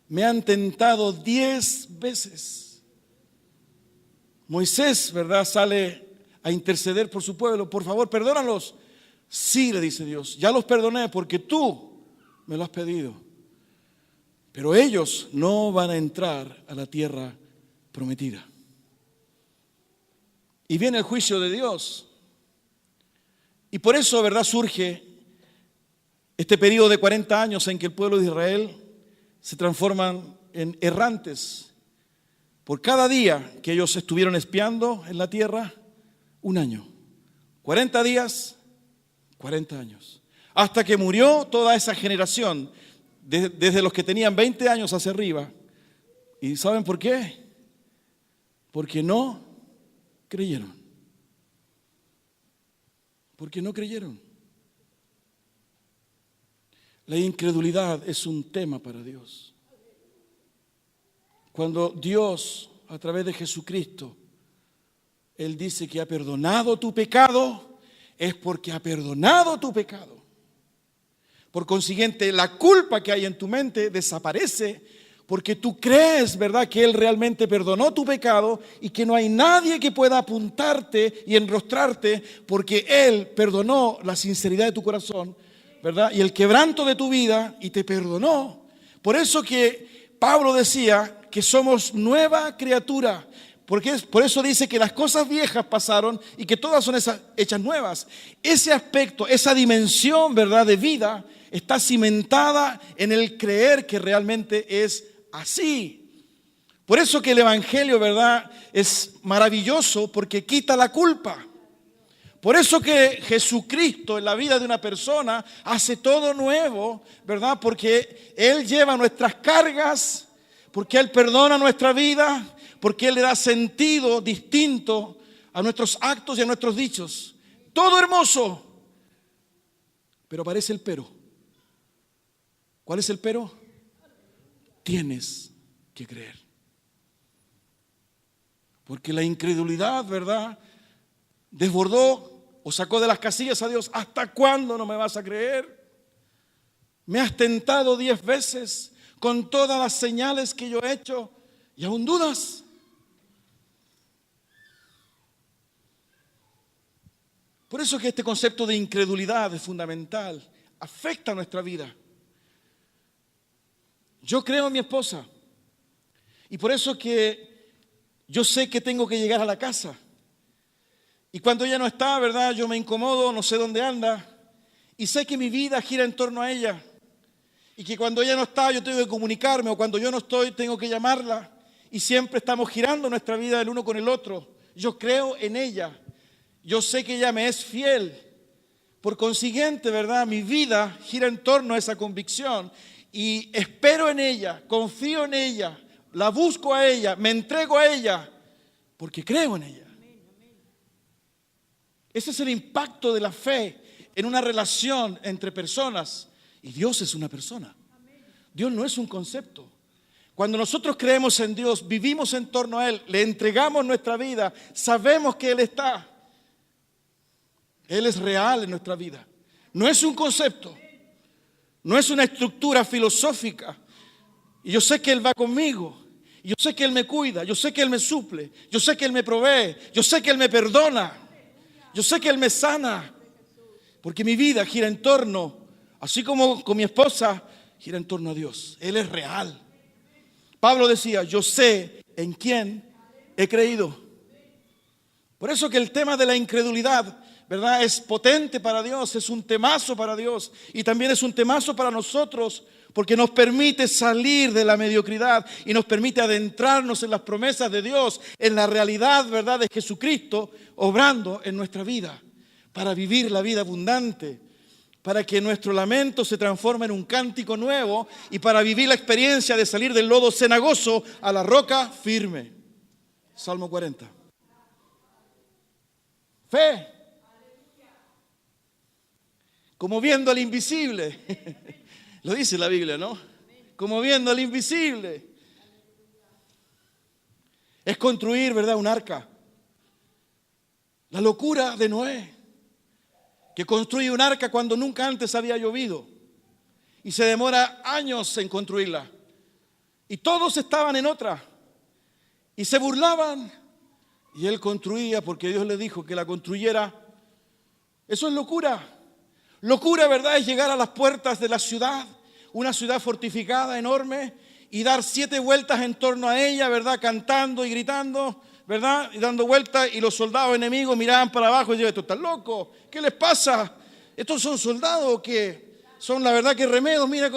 Me han tentado 10 veces. Moisés, ¿verdad?, sale a interceder por su pueblo. Por favor, perdónalos. Sí, le dice Dios, ya los perdoné porque tú me lo has pedido. Pero ellos no van a entrar a la tierra prometida. Y viene el juicio de Dios. Y por eso, ¿verdad?, surge este periodo de 40 años en que el pueblo de Israel se transforman en errantes. Por cada día que ellos estuvieron espiando en la tierra, un año. 40 días, 40 años. Hasta que murió toda esa generación, desde los que tenían 20 años hacia arriba. ¿Y saben por qué? Porque no creyeron. Porque no creyeron. La incredulidad es un tema para Dios. Cuando Dios, a través de Jesucristo, Él dice que ha perdonado tu pecado, es porque ha perdonado tu pecado. Por consiguiente, la culpa que hay en tu mente desaparece porque tú crees, ¿verdad?, que Él realmente perdonó tu pecado y que no hay nadie que pueda apuntarte y enrostrarte porque Él perdonó la sinceridad de tu corazón, ¿verdad?, y el quebranto de tu vida, y te perdonó. Por eso que Pablo decía que somos nueva criatura, porque por eso dice que las cosas viejas pasaron y que todas son hechas nuevas. Ese aspecto, esa dimensión, ¿verdad?, de vida está cimentada en el creer que realmente es así. Por eso que el Evangelio, ¿verdad?, es maravilloso porque quita la culpa. Por eso que Jesucristo en la vida de una persona hace todo nuevo, ¿verdad? Porque Él lleva nuestras cargas, porque Él perdona nuestra vida, porque Él le da sentido distinto a nuestros actos y a nuestros dichos. Todo hermoso, pero aparece el pero. ¿Cuál es el pero? Tienes que creer. Porque la incredulidad, ¿verdad?, desbordó o sacó de las casillas a Dios. ¿Hasta cuándo no me vas a creer? Me has tentado 10 veces con todas las señales que yo he hecho y aún dudas. Por eso que este concepto de incredulidad es fundamental, afecta nuestra vida. Yo creo en mi esposa y por eso que yo sé que tengo que llegar a la casa. Y cuando ella no está, ¿verdad?, yo me incomodo, no sé dónde anda. Y sé que mi vida gira en torno a ella. Y que cuando ella no está, yo tengo que comunicarme. O cuando yo no estoy, tengo que llamarla. Y siempre estamos girando nuestra vida el uno con el otro. Yo creo en ella. Yo sé que ella me es fiel. Por consiguiente, ¿verdad?, mi vida gira en torno a esa convicción. Y espero en ella, confío en ella, la busco a ella, me entrego a ella, porque creo en ella. Ese es el impacto de la fe en una relación entre personas. Y Dios es una persona. Dios no es un concepto. Cuando nosotros creemos en Dios, vivimos en torno a Él, le entregamos nuestra vida, sabemos que Él está. Él es real en nuestra vida. No es un concepto. No es una estructura filosófica. Y yo sé que Él va conmigo. Yo sé que Él me cuida. Yo sé que Él me suple. Yo sé que Él me provee. Yo sé que Él me perdona. Yo sé que Él me sana. Porque mi vida gira en torno, así como con mi esposa, gira en torno a Dios. Él es real. Pablo decía, yo sé en quién he creído. Por eso que el tema de la incredulidad, ¿verdad?, es potente para Dios, es un temazo para Dios y también es un temazo para nosotros porque nos permite salir de la mediocridad y nos permite adentrarnos en las promesas de Dios, en la realidad, ¿verdad?, de Jesucristo obrando en nuestra vida para vivir la vida abundante, para que nuestro lamento se transforme en un cántico nuevo y para vivir la experiencia de salir del lodo cenagoso a la roca firme. Salmo 40. Fe. Como viendo al invisible. Lo dice la Biblia, ¿no? Como viendo al invisible. Es construir, ¿verdad?, un arca. La locura de Noé, que construye un arca cuando nunca antes había llovido y se demora años en construirla. Y todos estaban en otra y se burlaban y él construía porque Dios le dijo que la construyera. Eso es locura. Locura, ¿verdad?, es llegar a las puertas de la ciudad, una ciudad fortificada, enorme, y dar 7 vueltas en torno a ella, ¿verdad?, cantando y gritando, ¿verdad?, y dando vueltas, y los soldados enemigos miraban para abajo y decían, ¿estos están locos? ¿Qué les pasa? ¿Estos son soldados que son, la verdad, que remedos? Mira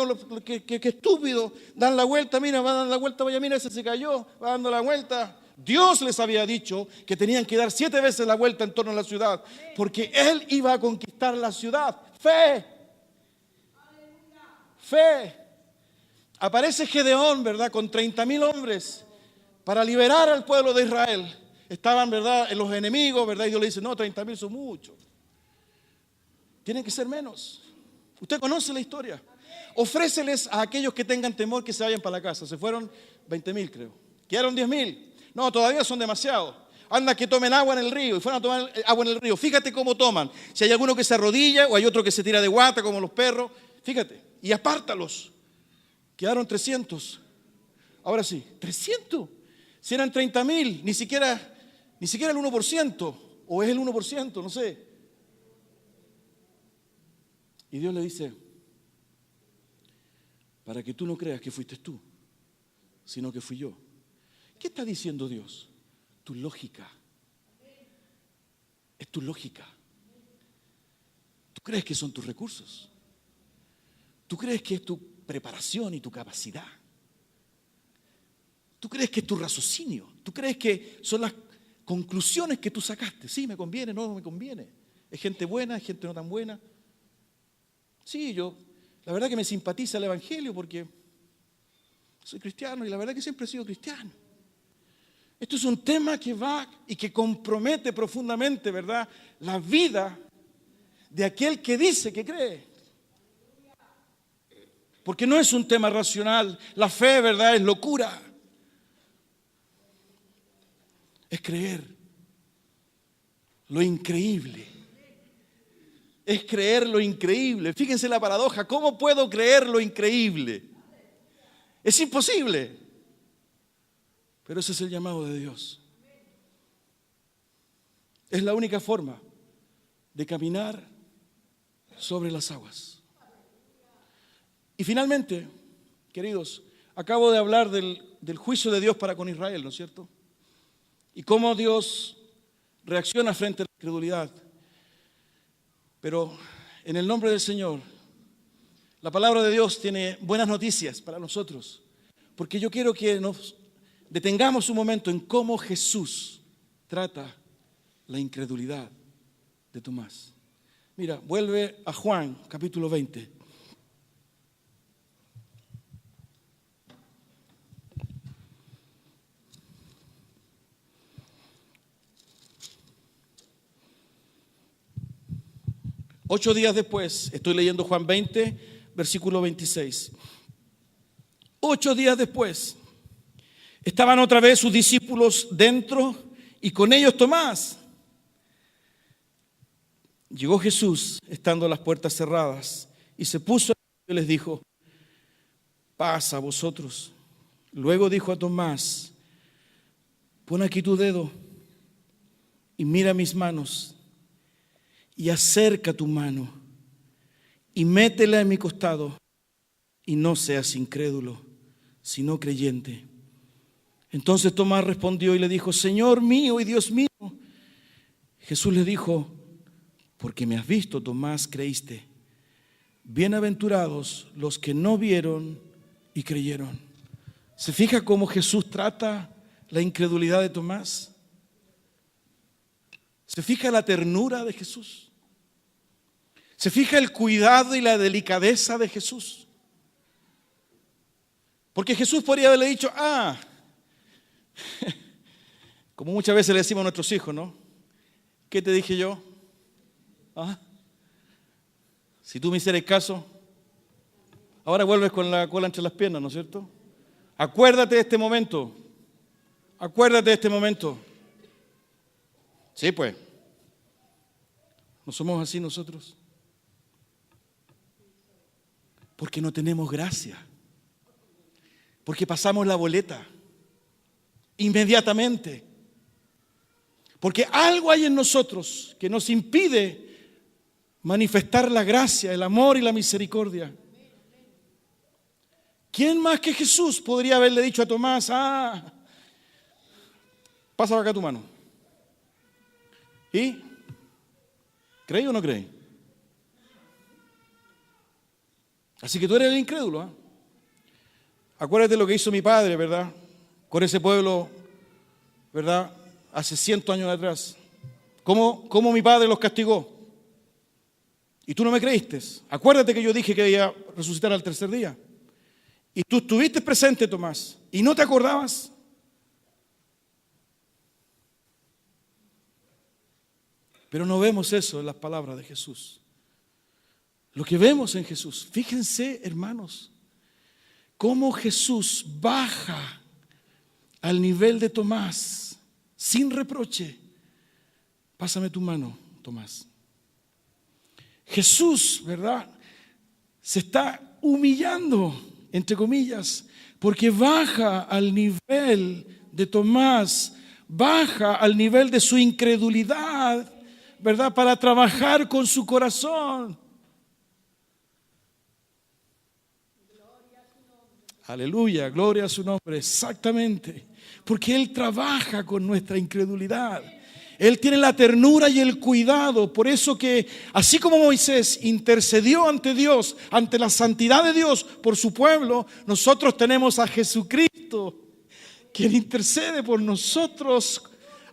qué estúpido, dan la vuelta, mira, va a dar la vuelta, vaya, mira, ese se cayó, va dando la vuelta. Dios les había dicho que tenían que dar 7 veces la vuelta en torno a la ciudad, porque Él iba a conquistar la ciudad. Fe. Fe. Aparece Gedeón, ¿verdad?, con 30,000 hombres para liberar al pueblo de Israel. Estaban, ¿verdad?, en los enemigos, ¿verdad? Y Dios le dice, no, 30,000 son muchos. Tienen que ser menos. Usted conoce la historia. Ofréceles a aquellos que tengan temor que se vayan para la casa. Se fueron 20,000, creo. Quedaron 10,000. No, todavía son demasiados. Anda que tomen agua en el río. Y fueron a tomar agua en el río. Fíjate cómo toman. Si hay alguno que se arrodilla o hay otro que se tira de guata como los perros. Fíjate. Y apártalos. Quedaron 300. Ahora sí, 300. Si eran 30,000, ni siquiera el 1%. O es el 1%, no sé. Y Dios le dice, para que tú no creas que fuiste tú, sino que fui yo. ¿Qué está diciendo Dios? Tu lógica. Es tu lógica. ¿Tú crees que son tus recursos? ¿Tú crees que es tu preparación y tu capacidad? ¿Tú crees que es tu raciocinio? ¿Tú crees que son las conclusiones que tú sacaste? Sí, me conviene, no me conviene. ¿Es gente buena, es gente no tan buena? Sí, la verdad que me simpatiza el Evangelio porque soy cristiano y la verdad que siempre he sido cristiano. Esto es un tema que va y que compromete profundamente, ¿verdad?, la vida de aquel que dice que cree. Porque no es un tema racional. La fe, ¿verdad?, es locura. Es creer lo increíble. Es creer lo increíble. Fíjense la paradoja. ¿Cómo puedo creer lo increíble? Es imposible. Pero ese es el llamado de Dios. Es la única forma de caminar sobre las aguas. Y finalmente, queridos, acabo de hablar del juicio de Dios para con Israel, ¿no es cierto? Y cómo Dios reacciona frente a la incredulidad. Pero en el nombre del Señor, la palabra de Dios tiene buenas noticias para nosotros. Porque yo quiero que nos detengamos un momento en cómo Jesús trata la incredulidad de Tomás. Mira, vuelve a Juan, capítulo 20. Ocho días después, estoy leyendo Juan 20, versículo 26. 8 días después, estaban otra vez sus discípulos dentro y con ellos Tomás. Llegó Jesús, estando las puertas cerradas, y se puso y les dijo, paz a vosotros. Luego dijo a Tomás, pon aquí tu dedo y mira mis manos y acerca tu mano y métela en mi costado, y no seas incrédulo, sino creyente. Entonces Tomás respondió y le dijo: Señor mío y Dios mío. Jesús le dijo: porque me has visto, Tomás, creíste. Bienaventurados los que no vieron y creyeron. ¿Se fija cómo Jesús trata la incredulidad de Tomás? ¿Se fija la ternura de Jesús? ¿Se fija el cuidado y la delicadeza de Jesús? Porque Jesús podría haberle dicho: como muchas veces le decimos a nuestros hijos, ¿no? ¿Qué te dije yo? Si tú me hicieras caso, ahora vuelves con la cola entre las piernas, ¿no es cierto? Acuérdate de este momento. Acuérdate de este momento. Sí, pues. ¿No somos así nosotros? Porque no tenemos gracia. Porque pasamos la boleta inmediatamente. Porque algo hay en nosotros que nos impide manifestar la gracia, el amor y la misericordia. ¿Quién más que Jesús podría haberle dicho a Tomás: pasa acá tu mano? ¿Y? ¿Creí o no creí? Así que tú eres el incrédulo. Acuérdate lo que hizo mi padre, ¿verdad? Con ese pueblo, ¿verdad? Hace 100 años atrás. ¿Cómo mi padre los castigó? Y tú no me creíste. Acuérdate que yo dije que iba a resucitar al tercer día. Y tú estuviste presente, Tomás, y no te acordabas. Pero no vemos eso en las palabras de Jesús. Lo que vemos en Jesús, fíjense, hermanos, cómo Jesús baja al nivel de Tomás sin reproche. Pásame tu mano, Tomás. Jesús, ¿verdad?, se está humillando, entre comillas, porque baja al nivel de Tomás, baja al nivel de su incredulidad, ¿verdad?, para trabajar con su corazón. Aleluya, gloria a su nombre, exactamente, porque Él trabaja con nuestra incredulidad. Él tiene la ternura y el cuidado. Por eso que así como Moisés intercedió ante Dios, ante la santidad de Dios por su pueblo, nosotros tenemos a Jesucristo, quien intercede por nosotros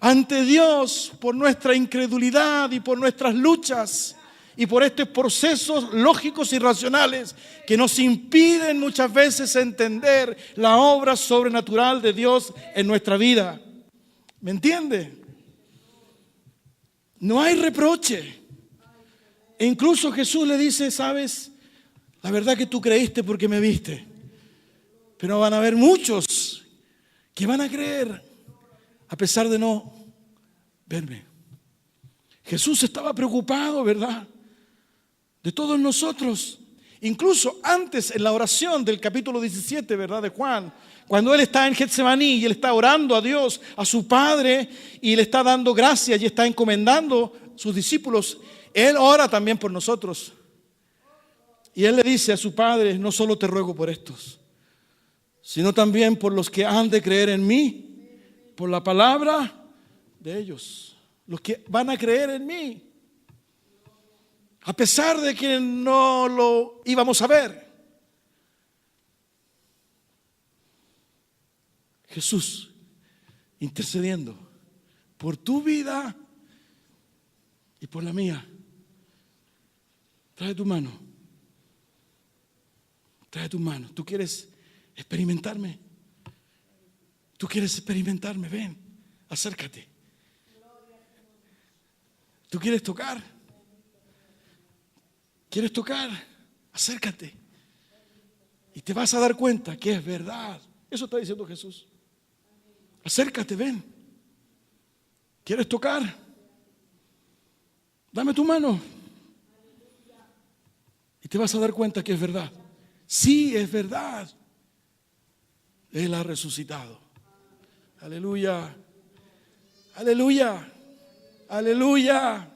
ante Dios, por nuestra incredulidad y por nuestras luchas y por estos procesos lógicos y racionales que nos impiden muchas veces entender la obra sobrenatural de Dios en nuestra vida. ¿Me entiende? No hay reproche. E incluso Jesús le dice: sabes, la verdad que tú creíste porque me viste, pero van a haber muchos que van a creer a pesar de no verme. Jesús estaba preocupado, ¿verdad?, de todos nosotros. Incluso antes, en la oración del capítulo 17, ¿verdad?, de Juan, cuando Él está en Getsemaní y Él está orando a Dios, a su Padre, y le está dando gracias y está encomendando a sus discípulos, Él ora también por nosotros. Y Él le dice a su Padre: no solo te ruego por estos, sino también por los que han de creer en mí, por la palabra de ellos, los que van a creer en mí, a pesar de que no lo íbamos a ver. Jesús intercediendo por tu vida y por la mía. Trae tu mano. Trae tu mano. ¿Tú quieres experimentarme? ¿Tú quieres experimentarme? Ven, acércate. ¿Tú quieres tocar? ¿Quieres tocar? Acércate. Y te vas a dar cuenta que es verdad. Eso está diciendo Jesús. Acércate, ven. ¿Quieres tocar? Dame tu mano. Y te vas a dar cuenta que es verdad. Sí, es verdad. Él ha resucitado. Aleluya. Aleluya. Aleluya.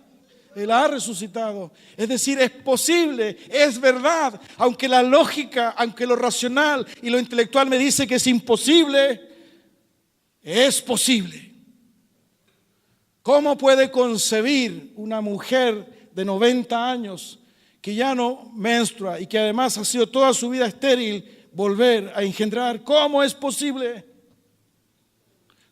Él ha resucitado. Es decir, es posible, es verdad. Aunque la lógica, aunque lo racional y lo intelectual me dice que es imposible, es posible. ¿Cómo puede concebir una mujer de 90 años que ya no menstrua y que además ha sido toda su vida estéril volver a engendrar? ¿Cómo es posible?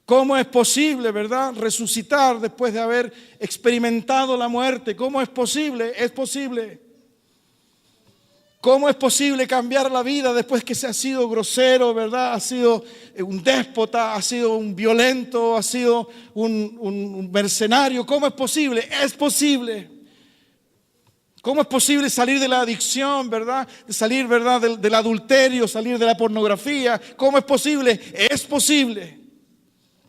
¿Cómo es posible, verdad, resucitar después de haber experimentado la muerte? ¿Cómo es posible? Es posible. ¿Cómo es posible cambiar la vida después que se ha sido grosero, verdad? Ha sido un déspota, ha sido un violento, ha sido un mercenario. ¿Cómo es posible? Es posible. ¿Cómo es posible salir de la adicción, verdad? Salir, verdad, del adulterio, salir de la pornografía. ¿Cómo es posible? Es posible.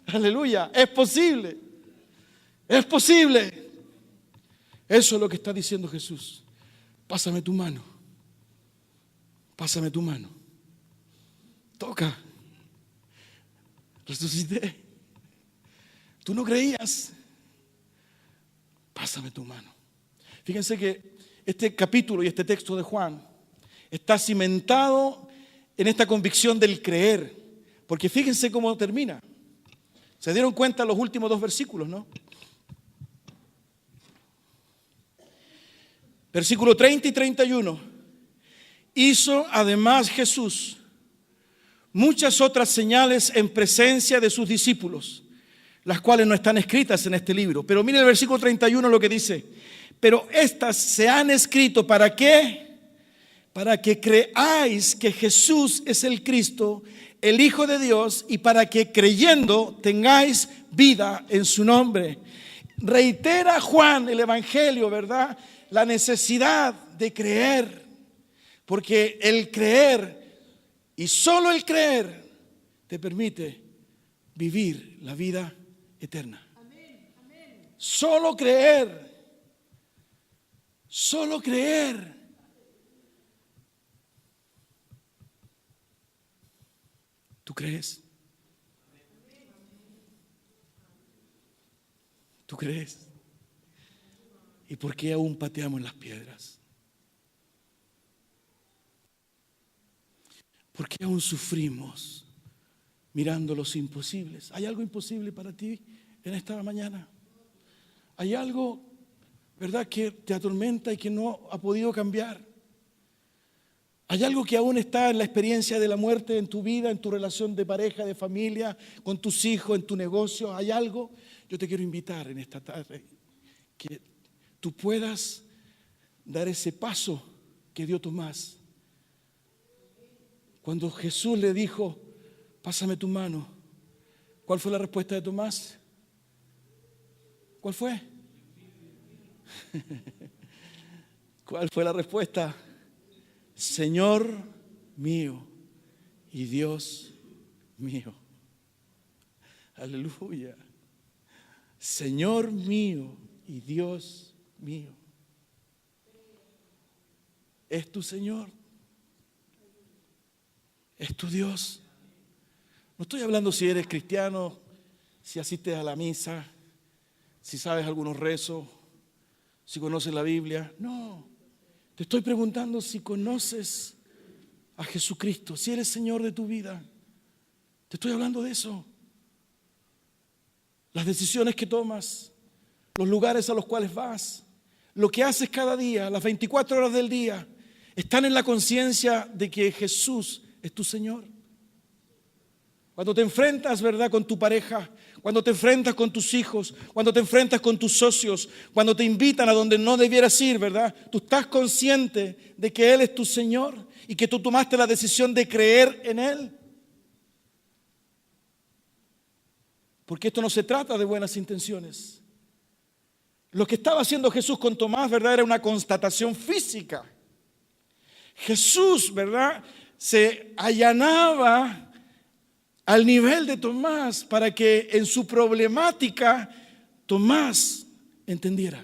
Aleluya, es posible. Es posible. Eso es lo que está diciendo Jesús. Pásame tu mano. Pásame tu mano. Toca. Resucité. Tú no creías. Pásame tu mano. Fíjense que este capítulo y este texto de Juan está cimentado en esta convicción del creer. Porque fíjense cómo termina. ¿Se dieron cuenta los últimos dos versículos, no? Versículo 30 y 31. Hizo además Jesús muchas otras señales en presencia de sus discípulos, las cuales no están escritas en este libro. Pero miren el versículo 31 lo que dice. Pero estas se han escrito, ¿para qué? Para que creáis que Jesús es el Cristo, el Hijo de Dios, y para que creyendo tengáis vida en su nombre. Reitera Juan el Evangelio, ¿verdad? La necesidad de creer, porque el creer y solo el creer te permite vivir la vida eterna. Solo creer, solo creer. ¿Tú crees? ¿Tú crees? ¿Y por qué aún pateamos las piedras? ¿Por qué aún sufrimos mirando los imposibles? ¿Hay algo imposible para ti en esta mañana? ¿Hay algo, verdad, que te atormenta y que no ha podido cambiar? ¿Hay algo que aún está en la experiencia de la muerte en tu vida, en tu relación de pareja, de familia, con tus hijos, en tu negocio? ¿Hay algo? Yo te quiero invitar en esta tarde que tú puedas dar ese paso que dio Tomás. Cuando Jesús le dijo, pásame tu mano, ¿cuál fue la respuesta de Tomás? ¿Cuál fue? ¿Cuál fue la respuesta? Señor mío y Dios mío. Aleluya. Señor mío y Dios mío. Es tu Señor. Es tu Dios. No estoy hablando si eres cristiano, si asistes a la misa, si sabes algunos rezos, si conoces la Biblia. No. Te estoy preguntando si conoces a Jesucristo, si eres Señor de tu vida. Te estoy hablando de eso. Las decisiones que tomas, los lugares a los cuales vas, lo que haces cada día, las 24 horas del día, están en la conciencia de que Jesús es tu Señor. Cuando te enfrentas, ¿verdad?, con tu pareja, cuando te enfrentas con tus hijos, cuando te enfrentas con tus socios, cuando te invitan a donde no debieras ir, ¿verdad? Tú estás consciente de que Él es tu Señor y que tú tomaste la decisión de creer en Él. Porque esto no se trata de buenas intenciones. Lo que estaba haciendo Jesús con Tomás, ¿verdad?, era una constatación física. Jesús, ¿verdad?, se allanaba al nivel de Tomás para que en su problemática Tomás entendiera.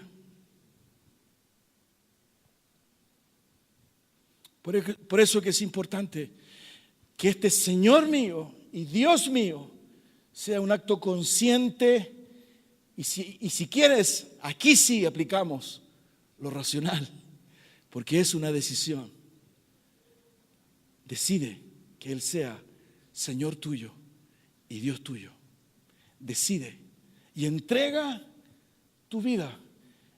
Por eso que es importante que este Señor mío y Dios mío sea un acto consciente Y si quieres, aquí sí aplicamos lo racional, porque es una decisión. Decide que Él sea Señor tuyo y Dios tuyo. Decide y entrega tu vida,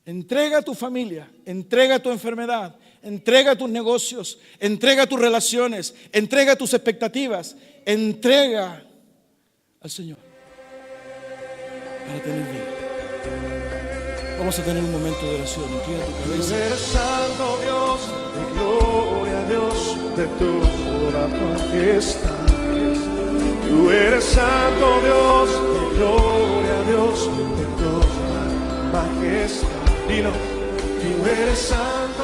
entrega tu familia, entrega tu enfermedad, entrega tus negocios, entrega tus relaciones, entrega tus expectativas, entrega al Señor para tener vida. Vamos a tener un momento de oración. Inclina tu cabeza. Tú eres santo Dios, de gloria a Dios, de toda majestad. Tú eres santo Dios, de gloria a Dios, de toda majestad. Dilo, tú eres santo.